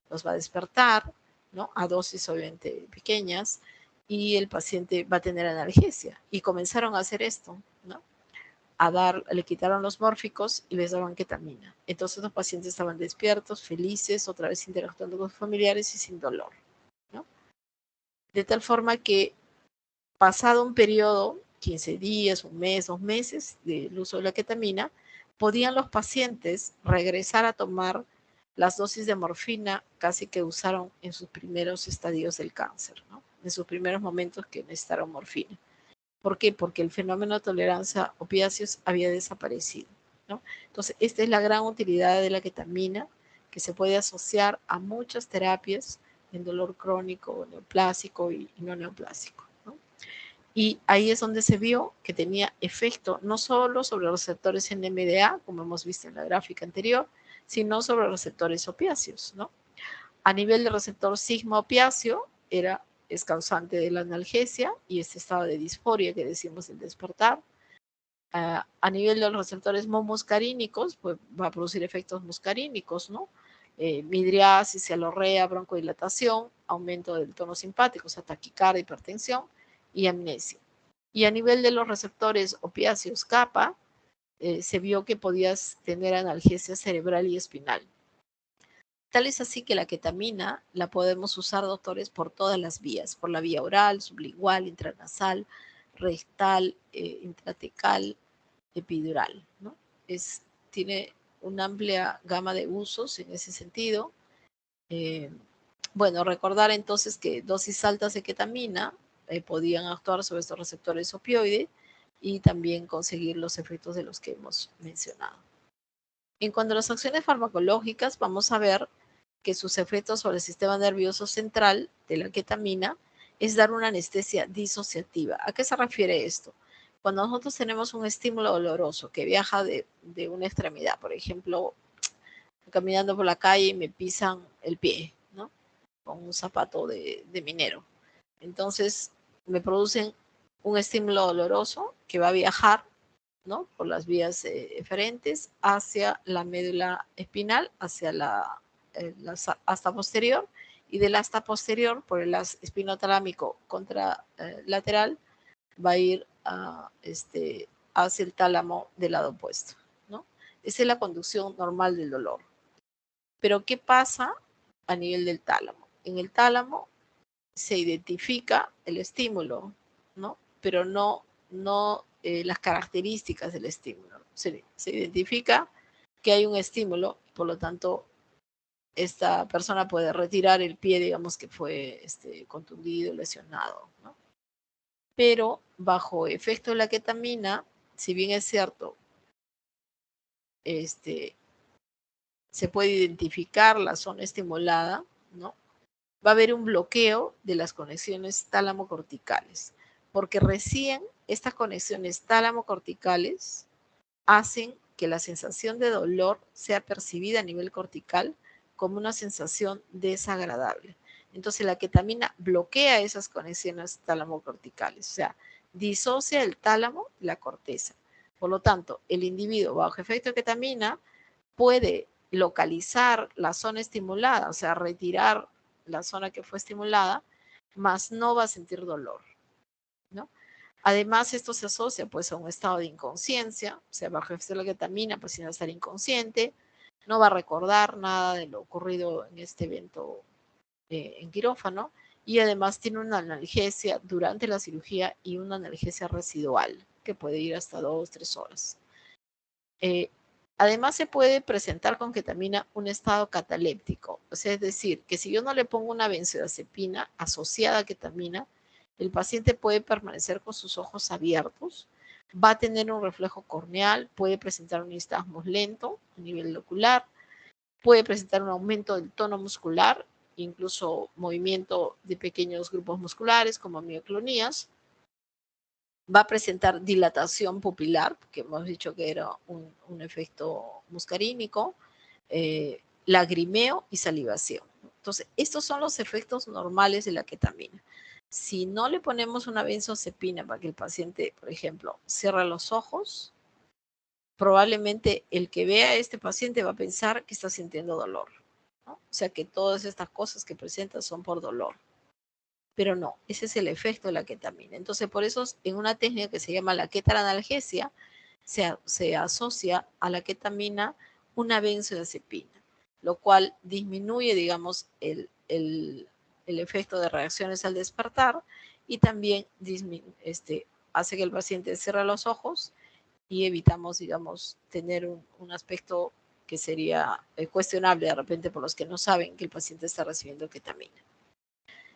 los va a despertar, ¿no? A dosis obviamente pequeñas, y el paciente va a tener analgesia. Y comenzaron a hacer esto, ¿no? Le quitaron los mórficos y les daban ketamina. Entonces los pacientes estaban despiertos, felices, otra vez interactuando con sus familiares y sin dolor, ¿no? De tal forma que pasado un periodo, 15 días, un mes, 2 meses del uso de la ketamina, podían los pacientes regresar a tomar las dosis de morfina casi que usaron en sus primeros estadios del cáncer, ¿no? En sus primeros momentos que necesitaron morfina. ¿Por qué? Porque el fenómeno de tolerancia a opiáceos había desaparecido, ¿no? Entonces, esta es la gran utilidad de la ketamina, que se puede asociar a muchas terapias en dolor crónico, neoplásico y no neoplásico, ¿no? Y ahí es donde se vio que tenía efecto no solo sobre los receptores NMDA, como hemos visto en la gráfica anterior, sino sobre los receptores opiáceos, ¿no? A nivel de receptor sigma opiáceo, es causante de la analgesia y este estado de disforia que decimos el despertar. A nivel de los receptores muscarínicos, pues va a producir efectos muscarínicos, ¿no? Midriasis, cialorrea, broncodilatación, aumento del tono simpático, o sea, taquicardia, hipertensión y amnesia. Y a nivel de los receptores opiáceos kappa, se vio que podías tener analgesia cerebral y espinal. Tal es así que la ketamina la podemos usar, doctores, por todas las vías, por la vía oral, sublingual, intranasal, rectal, intratecal, epidural, ¿no? Tiene una amplia gama de usos en ese sentido. Eh, bueno, recordar entonces que dosis altas de ketamina podían actuar sobre estos receptores opioides y también conseguir los efectos de los que hemos mencionado. En cuanto a las acciones farmacológicas, vamos a ver que sus efectos sobre el sistema nervioso central de la ketamina es dar una anestesia disociativa. ¿A qué se refiere esto? Cuando nosotros tenemos un estímulo doloroso que viaja de una extremidad, por ejemplo, caminando por la calle y me pisan el pie, ¿no? Con un zapato de minero. Entonces, me producen un estímulo doloroso que va a viajar, ¿no? Por las vías eferentes hacia la médula espinal, hacia la asta posterior, y del asta posterior, por el espinotalámico contralateral, va a ir hacia el tálamo del lado opuesto, ¿no? Esa es la conducción normal del dolor. Pero, ¿qué pasa a nivel del tálamo? En el tálamo se identifica el estímulo, ¿no? Pero no las características del estímulo. Se identifica que hay un estímulo, por lo tanto, esta persona puede retirar el pie, digamos que fue contundido, lesionado, ¿no? Pero bajo efecto de la ketamina, si bien es cierto, se puede identificar la zona estimulada, ¿no? Va a haber un bloqueo de las conexiones tálamo-corticales, porque recién estas conexiones tálamo-corticales hacen que la sensación de dolor sea percibida a nivel cortical como una sensación desagradable. Entonces la ketamina bloquea esas conexiones tálamo-corticales, o sea, disocia el tálamo de la corteza. Por lo tanto, el individuo bajo efecto de ketamina puede localizar la zona estimulada, o sea, retirar la zona que fue estimulada, más no va a sentir dolor, ¿no? Además, esto se asocia pues a un estado de inconsciencia, o sea, bajo efecto de la ketamina, pues va a estar inconsciente, no va a recordar nada de lo ocurrido en este evento en quirófano, y además tiene una analgesia durante la cirugía y una analgesia residual, que puede ir hasta 2-3 horas. Además, se puede presentar con ketamina un estado cataléptico, o sea, es decir, que si yo no le pongo una benzodiazepina asociada a ketamina, El paciente puede permanecer con sus ojos abiertos, va a tener un reflejo corneal, puede presentar un nistagmo lento a nivel ocular, puede presentar un aumento del tono muscular, incluso movimiento de pequeños grupos musculares como mioclonías. Va a presentar dilatación pupilar, que hemos dicho que era un efecto muscarínico, lagrimeo y salivación. Entonces, estos son los efectos normales de la ketamina. Si no le ponemos una benzodiazepina para que el paciente, por ejemplo, cierre los ojos, probablemente el que vea a este paciente va a pensar que está sintiendo dolor, ¿no? O sea, que todas estas cosas que presenta son por dolor. Pero no, ese es el efecto de la ketamina. Entonces, por eso en una técnica que se llama la ketaranalgesia, se asocia a la ketamina una benzodiazepina, lo cual disminuye, digamos, el efecto de reacciones al despertar y también hace que el paciente cierre los ojos y evitamos, digamos, tener un aspecto que sería cuestionable de repente por los que no saben que el paciente está recibiendo ketamina.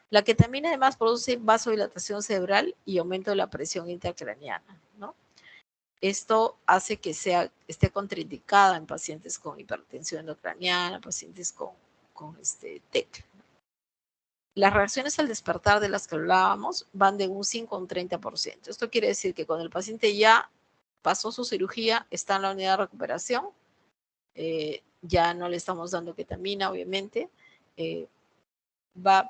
La ketamina además produce vasodilatación cerebral y aumento de la presión intracraneana, ¿no? Esto hace que esté contraindicada en pacientes con hipertensión endocraniana, pacientes con TEC. Las reacciones al despertar de las que hablábamos van de un 5 a un 30%. Esto quiere decir que cuando el paciente ya pasó su cirugía, está en la unidad de recuperación, ya no le estamos dando ketamina, obviamente,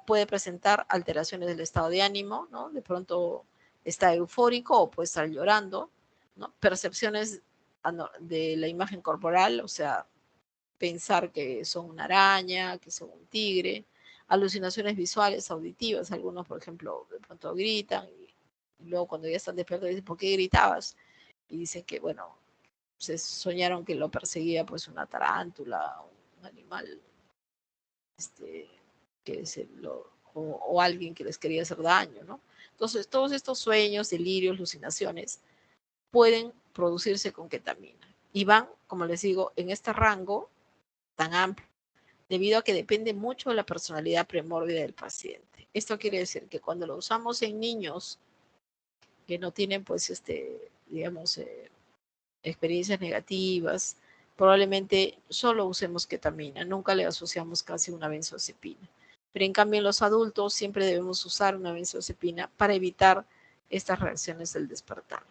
puede presentar alteraciones del estado de ánimo, ¿no? De pronto está eufórico o puede estar llorando, ¿no? Percepciones de la imagen corporal, o sea, pensar que son una araña, que son un tigre, alucinaciones visuales, auditivas, algunos, por ejemplo, de pronto gritan y luego cuando ya están despiertos dicen, ¿por qué gritabas? Y dicen que, bueno, se soñaron que lo perseguía pues una tarántula, un animal, que o alguien que les quería hacer daño, ¿no? Entonces, todos estos sueños, delirios, alucinaciones pueden producirse con ketamina y van, como les digo, en este rango tan amplio, debido a que depende mucho de la personalidad premórbida del paciente. Esto quiere decir que cuando lo usamos en niños que no tienen, pues, digamos, experiencias negativas, probablemente solo usemos ketamina, nunca le asociamos casi una benzodiazepina. Pero en cambio en los adultos siempre debemos usar una benzodiazepina para evitar estas reacciones del despertar.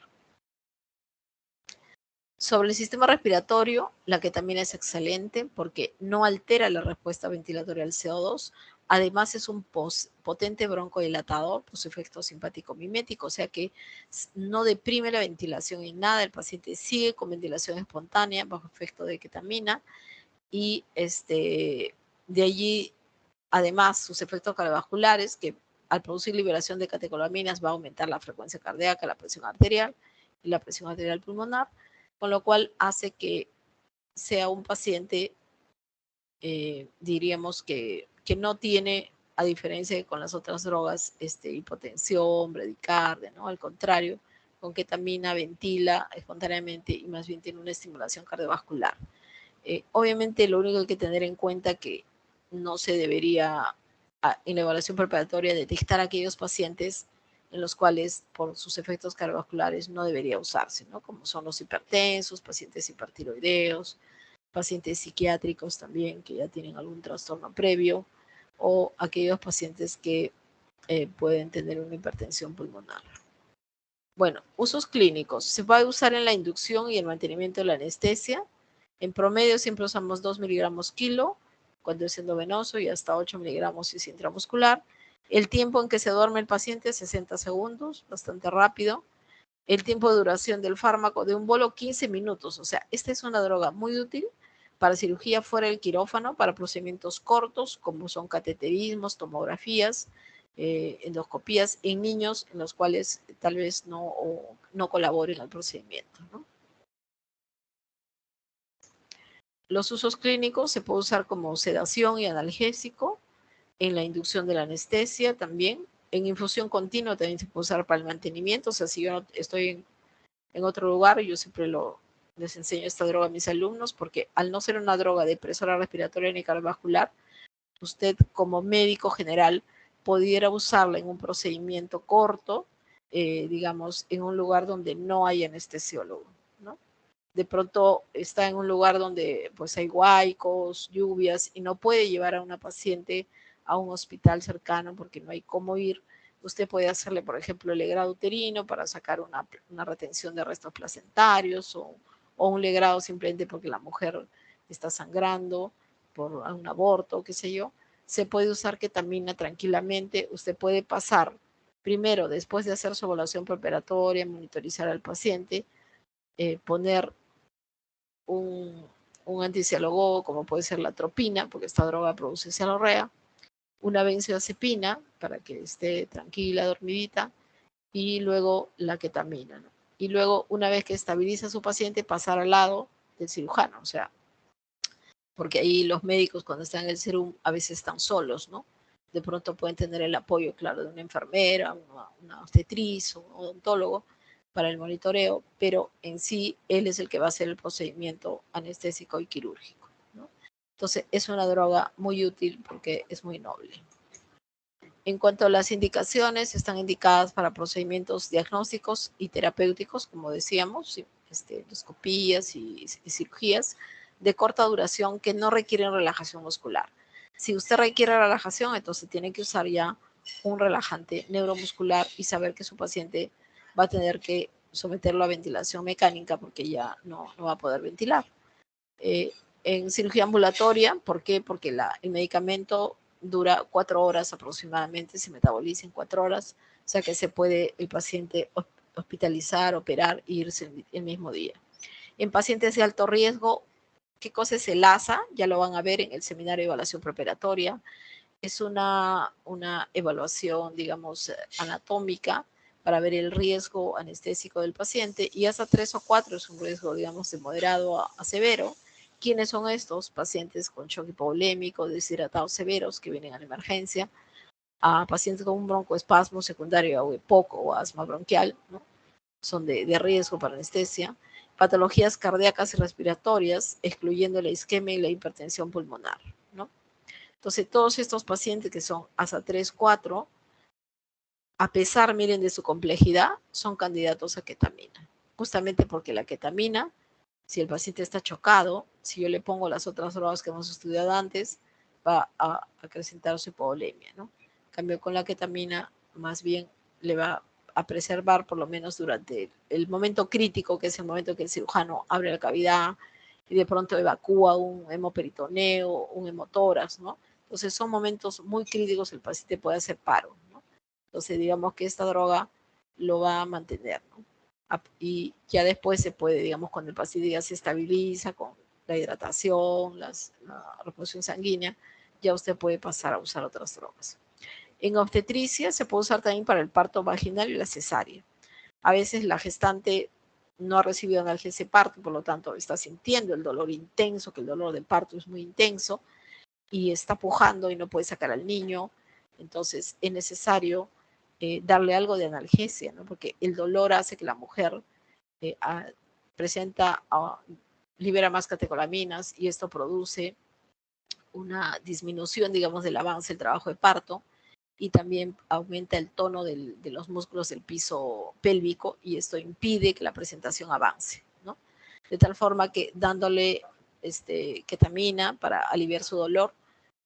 Sobre el sistema respiratorio, la ketamina es excelente porque no altera la respuesta ventilatoria al CO2. Además, es un potente broncodilatador por su efecto simpático mimético, o sea que no deprime la ventilación en nada. El paciente sigue con ventilación espontánea bajo efecto de ketamina y de allí, además, sus efectos cardiovasculares, que al producir liberación de catecolaminas va a aumentar la frecuencia cardíaca, la presión arterial y la presión arterial pulmonar, con lo cual hace que sea un paciente, diríamos que no tiene, a diferencia de con las otras drogas, hipotensión, bradicardia, ¿no? Al contrario, con ketamina ventila espontáneamente y más bien tiene una estimulación cardiovascular. Obviamente lo único que hay que tener en cuenta que no se debería, en la evaluación preparatoria, detectar aquellos pacientes en los cuales por sus efectos cardiovasculares no debería usarse, ¿no? Como son los hipertensos, pacientes hipertiroideos, pacientes psiquiátricos también que ya tienen algún trastorno previo o aquellos pacientes que pueden tener una hipertensión pulmonar. Bueno, usos clínicos. Se puede usar en la inducción y el mantenimiento de la anestesia. En promedio siempre usamos 2 miligramos kilo cuando es endovenoso y hasta 8 miligramos si es intramuscular. El tiempo en que se duerme el paciente, 60 segundos, bastante rápido. El tiempo de duración del fármaco de un bolo, 15 minutos. O sea, esta es una droga muy útil para cirugía fuera del quirófano, para procedimientos cortos como son cateterismos, tomografías, endoscopías en niños en los cuales tal vez no colaboren al procedimiento, ¿no? Los usos clínicos se puede usar como sedación y analgésico, en la inducción de la anestesia también, en infusión continua también se puede usar para el mantenimiento, o sea, si yo no estoy en otro lugar, yo siempre les enseño esta droga a mis alumnos, porque al no ser una droga depresora respiratoria ni cardiovascular, usted como médico general pudiera usarla en un procedimiento corto, digamos, en un lugar donde no hay anestesiólogo, ¿no? De pronto está en un lugar donde pues hay huaicos, lluvias y no puede llevar a una paciente a un hospital cercano porque no hay cómo ir. Usted puede hacerle, por ejemplo, el legrado uterino para sacar una retención de restos placentarios o un legrado simplemente porque la mujer está sangrando por un aborto, qué sé yo. Se puede usar ketamina tranquilamente. Usted puede pasar primero, después de hacer su evaluación preoperatoria, monitorizar al paciente, poner un anticialólogo como puede ser la atropina, porque esta droga produce cialorrea, una benzodiazepina para que esté tranquila, dormidita, y luego la ketamina, ¿no? Y luego, una vez que estabiliza a su paciente, pasar al lado del cirujano, o sea, porque ahí los médicos cuando están en el serum a veces están solos, ¿no? De pronto pueden tener el apoyo, claro, de una enfermera, una obstetriz o un odontólogo para el monitoreo, pero en sí él es el que va a hacer el procedimiento anestésico y quirúrgico, ¿no? Entonces es una droga muy útil porque es muy noble. En cuanto a las indicaciones, están indicadas para procedimientos diagnósticos y terapéuticos, como decíamos, endoscopías y cirugías de corta duración que no requieren relajación muscular. Si usted requiere relajación, entonces tiene que usar ya un relajante neuromuscular y saber que su paciente va a tener que someterlo a ventilación mecánica porque ya no va a poder ventilar. En cirugía ambulatoria, ¿por qué? Porque el medicamento dura 4 horas aproximadamente, se metaboliza en 4 horas, o sea que se puede el paciente hospitalizar, operar e irse el mismo día. En pacientes de alto riesgo, ¿qué cosa es el ASA? Ya lo van a ver en el seminario de evaluación preoperatoria. Es una evaluación, digamos, anatómica para ver el riesgo anestésico del paciente y hasta 3 o 4 es un riesgo, digamos, de moderado a severo. ¿Quiénes son estos? Pacientes con shock hipovolémico, deshidratados severos que vienen a la emergencia, a pacientes con un broncoespasmo secundario a EPOC o asma bronquial, ¿no? Son de riesgo para anestesia. Patologías cardíacas y respiratorias, excluyendo la isquemia y la hipertensión pulmonar, ¿no? Entonces, todos estos pacientes que son hasta 3, 4, a pesar, miren, de su complejidad, son candidatos a ketamina. Justamente porque la ketamina, si el paciente está chocado, si yo le pongo las otras drogas que hemos estudiado antes, va a acrecentar su hipovolemia, ¿no? En cambio, con la ketamina, más bien le va a preservar, por lo menos durante el momento crítico, que es el momento que el cirujano abre la cavidad y de pronto evacúa un hemoperitoneo, un hemotórax, ¿no? Entonces, son momentos muy críticos, el paciente puede hacer paro, ¿no? Entonces, digamos que esta droga lo va a mantener, ¿no? Y ya después se puede, digamos, cuando el paciente ya se estabiliza con la hidratación, la reposición sanguínea, ya usted puede pasar a usar otras drogas. En obstetricia se puede usar también para el parto vaginal y la cesárea. A veces la gestante no ha recibido analgesia de parto, por lo tanto está sintiendo el dolor intenso, que el dolor del parto es muy intenso, y está pujando y no puede sacar al niño. Entonces es necesario darle algo de analgesia, ¿no? Porque el dolor hace que la mujer libera más catecolaminas y esto produce una disminución, digamos, del avance del trabajo de parto y también aumenta el tono de los músculos del piso pélvico y esto impide que la presentación avance, ¿no? De tal forma que dándole ketamina para aliviar su dolor,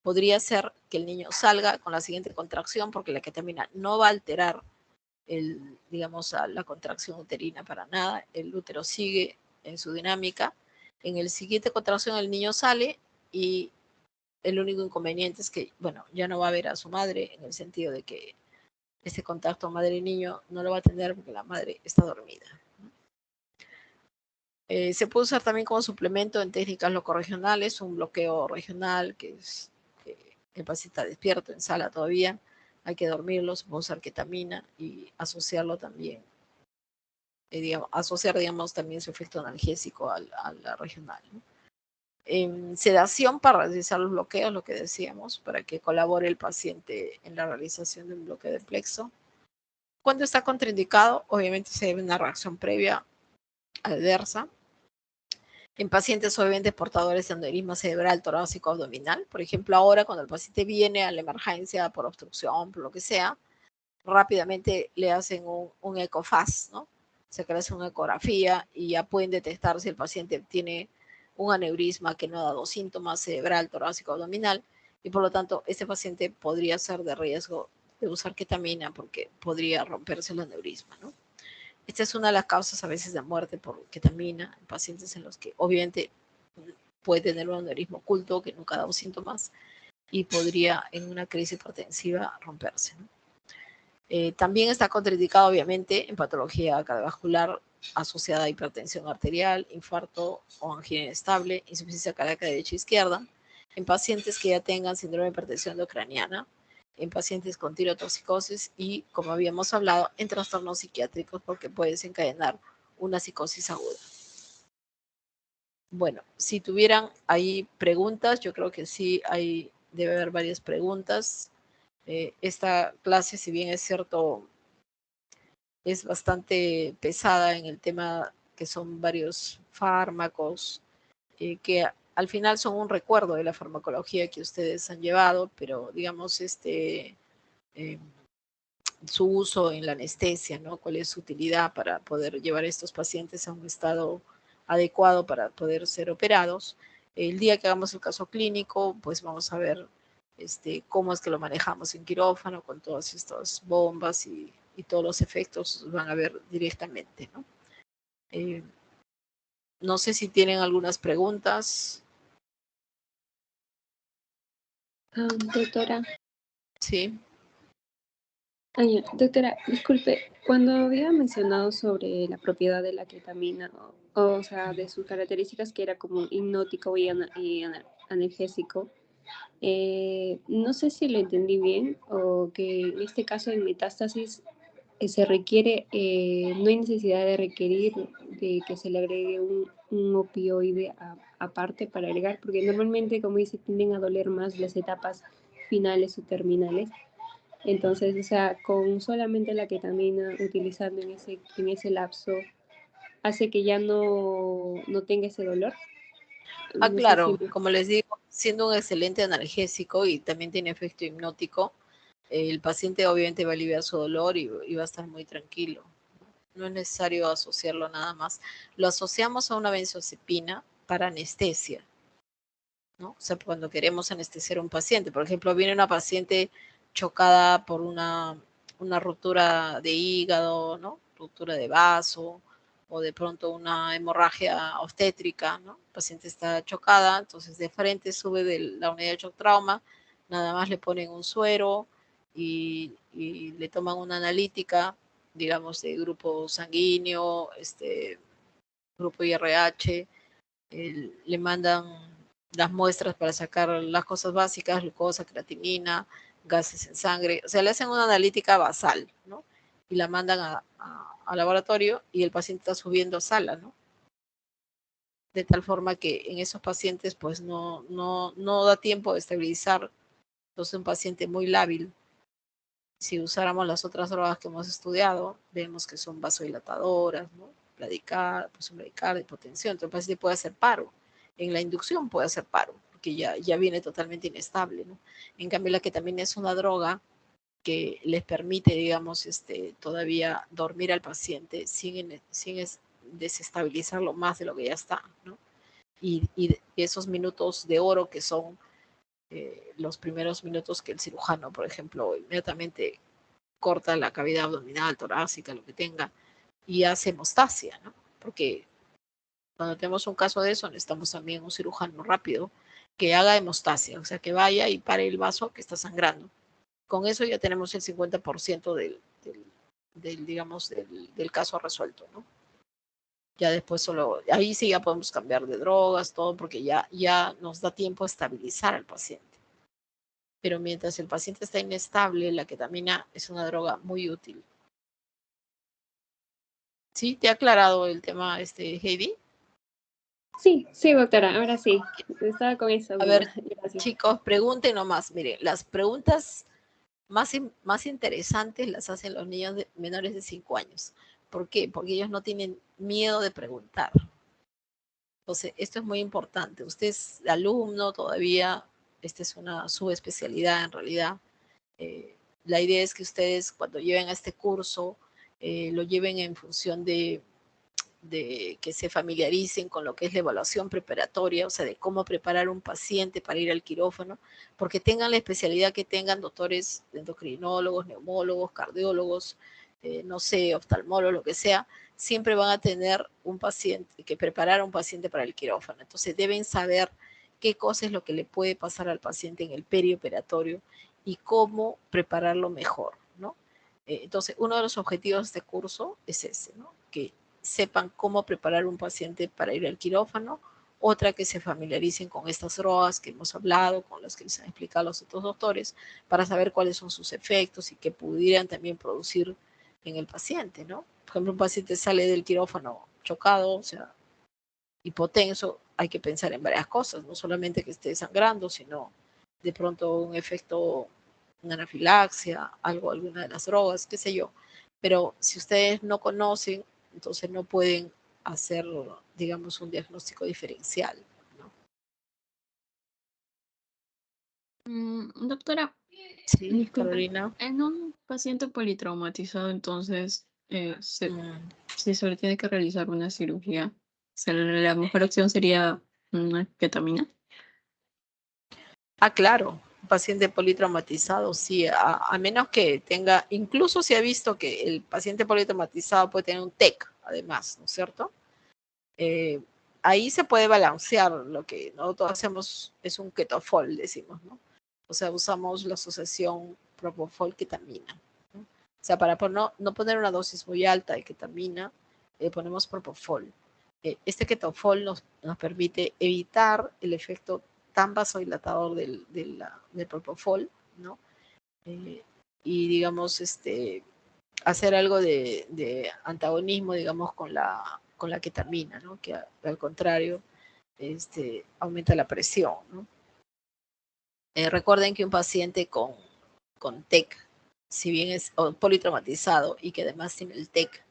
podría ser que el niño salga con la siguiente contracción porque la ketamina no va a alterar digamos, la contracción uterina para nada. El útero sigue en su dinámica. En el siguiente contracción el niño sale y el único inconveniente es que, bueno, ya no va a ver a su madre en el sentido de que ese contacto madre-niño no lo va a tener porque la madre está dormida. Se puede usar también como suplemento en técnicas locorregionales, un bloqueo regional, que es que el paciente está despierto en sala todavía, hay que dormirlo, se puede usar ketamina y asociarlo también, asociar, digamos, también su efecto analgésico a la regional, ¿no? Sedación para realizar los bloqueos, lo que decíamos, para que colabore el paciente en la realización de un bloqueo de plexo. Cuando está contraindicado, obviamente se debe una reacción previa adversa. En pacientes obviamente portadores de aneurisma cerebral torácico abdominal, por ejemplo, ahora cuando el paciente viene a la emergencia por obstrucción, por lo que sea, rápidamente le hacen un ecofaz, ¿no? Se hace una ecografía y ya pueden detectar si el paciente tiene un aneurisma que no ha dado síntomas cerebral torácico abdominal y por lo tanto este paciente podría ser de riesgo de usar ketamina porque podría romperse el aneurisma, ¿no? Esta es una de las causas a veces de muerte por ketamina en pacientes en los que obviamente puede tener un aneurisma oculto que nunca ha dado síntomas y podría en una crisis hipertensiva romperse, ¿no? También está contraindicado, obviamente, en patología cardiovascular asociada a hipertensión arterial, infarto o angina inestable, insuficiencia cardíaca derecha e izquierda, en pacientes que ya tengan síndrome de hipertensión endocraniana, en pacientes con tirotoxicosis y, como habíamos hablado, en trastornos psiquiátricos porque puede desencadenar una psicosis aguda. Bueno, si tuvieran ahí preguntas, yo creo que sí debe haber varias preguntas. Esta clase, si bien es cierto, es bastante pesada en el tema que son varios fármacos, que al final son un recuerdo de la farmacología que ustedes han llevado, pero digamos, su uso en la anestesia, ¿no? ¿Cuál es su utilidad para poder llevar a estos pacientes a un estado adecuado para poder ser operados? El día que hagamos el caso clínico, pues vamos a ver cómo es que lo manejamos en quirófano con todas estas bombas y todos los efectos van a ver directamente, ¿no? No sé si tienen algunas preguntas. Doctora. Sí. Doctora, disculpe, cuando había mencionado sobre la propiedad de la ketamina, o sea, de sus características que era como hipnótico y analgésico, no sé si lo entendí bien o que en este caso en metástasis se requiere, no hay necesidad de requerir de que se le agregue un opioide aparte para agregar, porque normalmente, como dice, tienden a doler más las etapas finales o terminales. Entonces, o sea, con solamente la ketamina utilizando en ese lapso, hace que ya no tenga ese dolor. No sé si... Claro, como les digo, siendo un excelente analgésico y también tiene efecto hipnótico, el paciente obviamente va a aliviar su dolor y va a estar muy tranquilo. No es necesario asociarlo nada más. Lo asociamos a una benzodiazepina para anestesia, ¿no? O sea, cuando queremos anestesiar a un paciente, por ejemplo, viene una paciente chocada por una ruptura de hígado, ¿no? Ruptura de vaso, o de pronto una hemorragia obstétrica, ¿no? El paciente está chocada, entonces de frente sube de la unidad de shock trauma, nada más le ponen un suero y le toman una analítica, digamos, de grupo sanguíneo, grupo IRH, le mandan las muestras para sacar las cosas básicas, glucosa, creatinina, gases en sangre, o sea, le hacen una analítica basal, ¿no? Y la mandan al laboratorio y el paciente está subiendo a sala, ¿no? De tal forma que en esos pacientes pues no da tiempo de estabilizar, entonces un paciente muy lábil. Si usáramos las otras drogas que hemos estudiado, vemos que son vasodilatadoras, ¿no? Bradicardia, pues bradicardia, hipotensión, entonces el paciente puede hacer paro. En la inducción puede hacer paro, porque ya viene totalmente inestable, ¿no? En cambio, la ketamina es una droga que les permite, digamos, todavía dormir al paciente sin desestabilizarlo más de lo que ya está, ¿no? Y esos minutos de oro que son los primeros minutos que el cirujano, por ejemplo, inmediatamente corta la cavidad abdominal, torácica, lo que tenga, y hace hemostasia, ¿no? Porque cuando tenemos un caso de eso, necesitamos también un cirujano rápido que haga hemostasia, o sea, que vaya y pare el vaso que está sangrando. Con eso ya tenemos el 50% digamos, del caso resuelto, ¿no? Ya después solo, ahí sí ya podemos cambiar de drogas, todo, porque ya nos da tiempo a estabilizar al paciente. Pero mientras el paciente está inestable, la ketamina es una droga muy útil. ¿Sí? ¿Te ha aclarado el tema, Heidi? Sí, sí, doctora, ahora sí. Estaba con esa A duda. ver, Gracias. chicos, pregunten nomás. Miren, las preguntas más interesantes las hacen los niños menores de 5 años. ¿Por qué? Porque ellos no tienen miedo de preguntar. Entonces, esto es muy importante. Usted es alumno todavía, esta es una subespecialidad en realidad. La idea es que ustedes cuando lleven a este curso, lo lleven en función de que se familiaricen con lo que es la evaluación preparatoria, o sea, de cómo preparar un paciente para ir al quirófano, porque tengan la especialidad que tengan doctores, endocrinólogos, neumólogos, cardiólogos, no sé, oftalmólogos, lo que sea, siempre van a tener un paciente, que preparar a un paciente para el quirófano. Entonces deben saber qué cosa es lo que le puede pasar al paciente en el perioperatorio y cómo prepararlo mejor, ¿no? Entonces, uno de los objetivos de este curso es ese, ¿no? Que sepan cómo preparar un paciente para ir al quirófano, otra que se familiaricen con estas drogas que hemos hablado, con las que les han explicado los otros doctores, para saber cuáles son sus efectos y qué pudieran también producir en el paciente, ¿no? Por ejemplo, un paciente sale del quirófano chocado, o sea, hipotenso, hay que pensar en varias cosas, no solamente que esté sangrando, sino de pronto un efecto, una anafilaxia, algo, alguna de las drogas, qué sé yo. Pero si ustedes no conocen, entonces no pueden hacer, digamos, un diagnóstico diferencial, ¿no? Doctora, Sí, disculpe, Carolina. en un paciente politraumatizado, entonces, Mm. si se le tiene que realizar una cirugía, la mejor opción sería una ketamina. Ah, claro, un paciente politraumatizado, sí, a menos que tenga, incluso se ha visto que el paciente politraumatizado puede tener un TEC, además, ¿no es cierto? Eh, Ahí se puede balancear, lo que nosotros hacemos es un ketofol, decimos, ¿no? O sea, usamos la asociación propofol-ketamina, ¿no? O sea, para no poner una dosis muy alta de ketamina, ponemos propofol. Este ketofol nos permite evitar el efecto tan vasodilatador del propofol, ¿no? Eh, y digamos, hacer algo de antagonismo, digamos, con la ketamina, ¿no? Que al contrario, aumenta la presión, ¿no? Recuerden que un paciente con TEC, si bien es politraumatizado y que además tiene el TEC,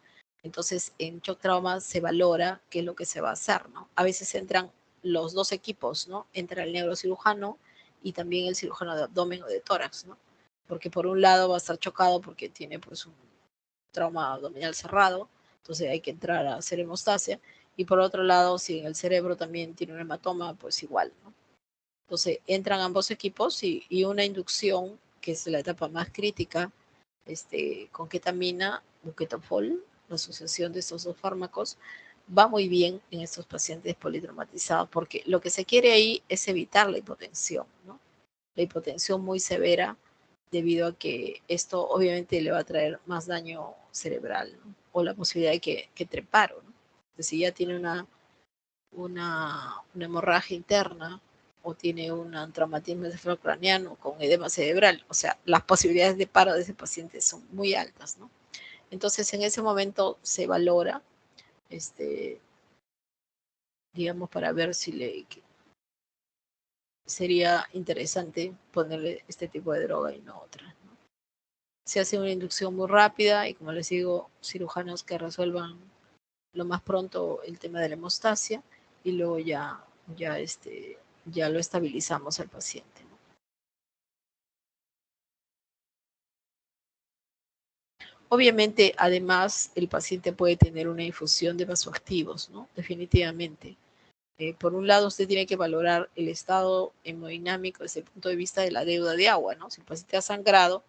entonces en shock trauma se valora qué es lo que se va a hacer, ¿no? A veces entran los dos equipos, ¿no? Entra el neurocirujano y también el cirujano de abdomen o de tórax, ¿no? Porque por un lado va a estar chocado porque tiene pues un trauma abdominal cerrado, entonces hay que entrar a hacer hemostasia, y por otro lado, si en el cerebro también tiene un hematoma, pues igual, ¿no? Entonces entran ambos equipos y una inducción, que es la etapa más crítica, con ketamina, buquetofol, la asociación de estos dos fármacos, va muy bien en estos pacientes politraumatizados, porque lo que se quiere ahí es evitar la hipotensión, ¿no? La hipotensión muy severa, debido a que esto obviamente le va a traer más daño cerebral, ¿no? O la posibilidad de que treparo, ¿no? Entonces, si ya tiene una hemorragia interna o tiene un traumatismo encefalocraniano con edema cerebral, o sea, las posibilidades de paro de ese paciente son muy altas, ¿no? Entonces, en ese momento se valora, este, digamos, para ver si sería interesante ponerle este tipo de droga y no otra, ¿no? Se hace una inducción muy rápida y, como les digo, cirujanos que resuelvan lo más pronto el tema de la hemostasia, y luego ya, ya lo estabilizamos al paciente, ¿no? Obviamente, además, el paciente puede tener una infusión de vasoactivos, ¿no? Definitivamente. Por un lado, usted tiene que valorar el estado hemodinámico desde el punto de vista de la deuda de agua, ¿no? Si el paciente ha sangrado,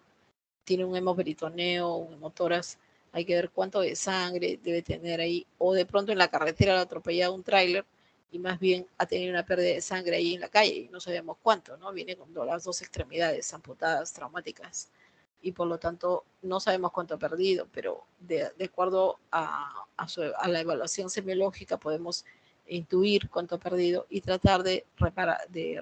tiene un hemoperitoneo, un hemotoras, hay que ver cuánto de sangre debe tener ahí, o de pronto en la carretera le ha atropellado un tráiler y más bien ha tenido una pérdida de sangre ahí en la calle y no sabemos cuánto, ¿no? Viene con las dos extremidades amputadas, traumáticas, y por lo tanto no sabemos cuánto ha perdido, pero de acuerdo a la evaluación semiológica podemos intuir cuánto ha perdido y tratar de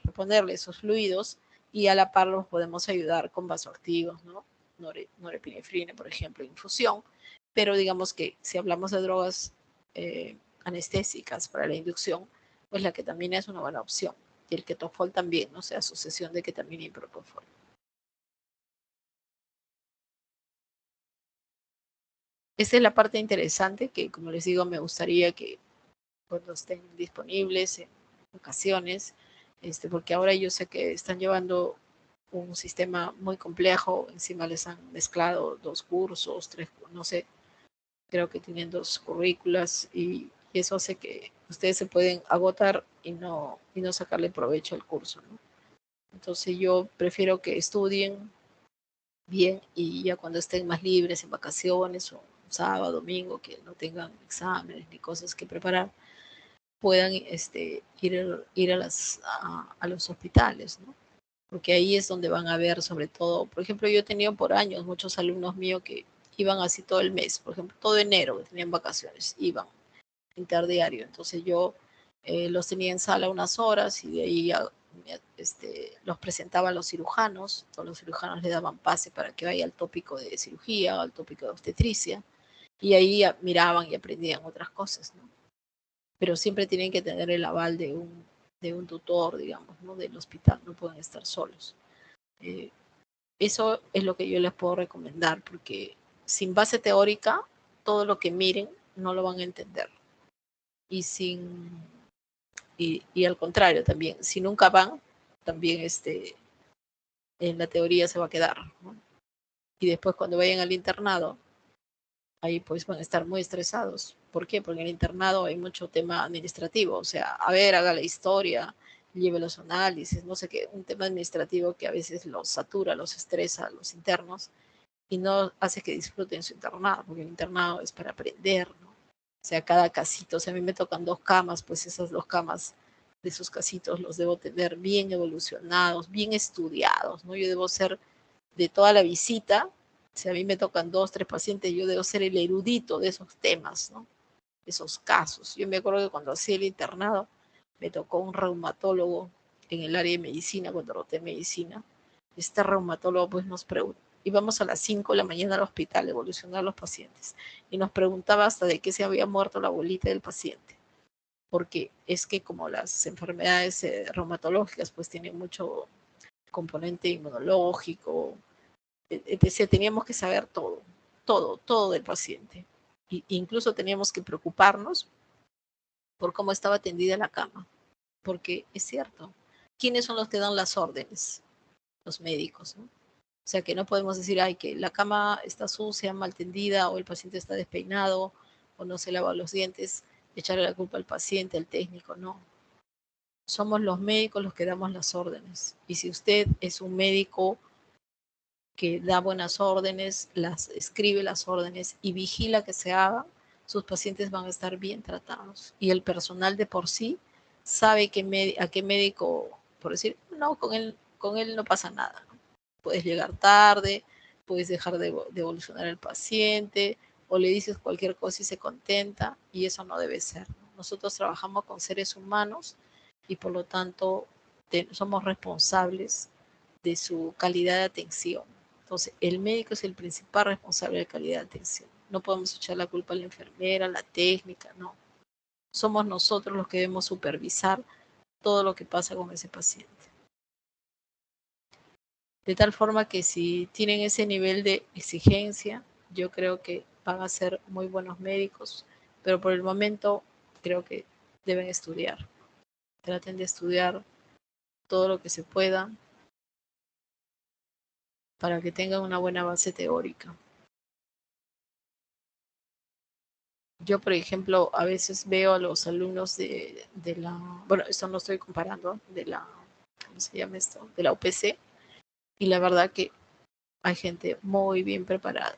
reponerle esos fluidos, y a la par los podemos ayudar con vasoactivos, ¿no? Norepinefrina, por ejemplo, infusión, pero digamos que si hablamos de drogas anestésicas para la inducción, pues la ketamina es una buena opción. Y el ketofol también, ¿no? O sea, asociación de ketamina y propofol. Esta es la parte interesante que, como les digo, me gustaría cuando estén disponibles en ocasiones, porque ahora yo sé que están llevando un sistema muy complejo, encima les han mezclado 2 cursos, 3, no sé, creo que tienen 2 currículas y eso hace que ustedes se pueden agotar y no sacarle provecho al curso, ¿no? Entonces yo prefiero que estudien bien y ya cuando estén más libres en vacaciones o sábado, domingo, que no tengan exámenes ni cosas que preparar, puedan ir a los hospitales, ¿no? Porque ahí es donde van a ver sobre todo, por ejemplo, yo he tenido por años muchos alumnos míos que iban así todo el mes, por ejemplo, todo enero que tenían vacaciones, iban interdiario, entonces yo los tenía en sala unas horas y de ahí ya, los presentaban los cirujanos, todos los cirujanos le daban pase para que vaya al tópico de cirugía o al tópico de obstetricia, y ahí miraban y aprendían otras cosas, ¿no? Pero siempre tienen que tener el aval de un tutor, digamos, ¿no? Del hospital, no pueden estar solos. Eh, Eso es lo que yo les puedo recomendar, porque sin base teórica, todo lo que miren no lo van a entender. Y y al contrario también, si nunca van, también en la teoría se va a quedar, ¿no? Y después cuando vayan al internado, ahí pues van a estar muy estresados. ¿Por qué? Porque en el internado hay mucho tema administrativo, o sea, a ver, haga la historia, lleve los análisis, no sé qué, un tema administrativo que a veces los satura, los estresa a los internos y no hace que disfruten su internado, porque el internado es para aprender, ¿no? O sea, cada casito, o sea, a mí me tocan 2 camas, pues esas 2 camas de esos casitos los debo tener bien evolucionados, bien estudiados, ¿no? Yo debo ser de toda la visita, si a mí me tocan 2, 3 pacientes, yo debo ser el erudito de esos temas, ¿no? Esos casos. Yo me acuerdo que cuando hacía el internado, me tocó un reumatólogo en el área de medicina, cuando roté medicina. Este reumatólogo pues nos preguntó, íbamos a las 5 de la mañana al hospital a evolucionar a los pacientes y nos preguntaba hasta de qué se había muerto la abuelita del paciente, porque es que como las enfermedades reumatológicas pues tienen mucho componente inmunológico, etc., teníamos que saber todo, todo del paciente. Incluso teníamos que preocuparnos por cómo estaba tendida la cama, porque es cierto, ¿quiénes son los que dan las órdenes? Los médicos, ¿no? O sea, que no podemos decir, ay, que la cama está sucia, mal tendida, o el paciente está despeinado, o no se lava los dientes, echarle la culpa al paciente, al técnico, no. Somos los médicos los que damos las órdenes. Y si usted es un médico que da buenas órdenes, las escribe las órdenes y vigila que se hagan, sus pacientes van a estar bien tratados. Y el personal de por sí sabe a qué médico, por decir, no, con él no pasa nada, ¿no? Puedes llegar tarde, puedes dejar de evolucionar el paciente, o le dices cualquier cosa y se contenta, y eso no debe ser, ¿no? Nosotros trabajamos con seres humanos y por lo tanto somos responsables de su calidad de atención. Entonces, el médico es el principal responsable de calidad de atención. No podemos echar la culpa a la enfermera, a la técnica, no. Somos nosotros los que debemos supervisar todo lo que pasa con ese paciente. De tal forma que si tienen ese nivel de exigencia, yo creo que van a ser muy buenos médicos, pero por el momento creo que deben estudiar. Traten de estudiar todo lo que se pueda para que tengan una buena base teórica. Yo, por ejemplo, a veces veo a los alumnos de la, bueno, esto no estoy comparando, de la, ¿cómo se llama esto? De la UPC, y la verdad que hay gente muy bien preparada,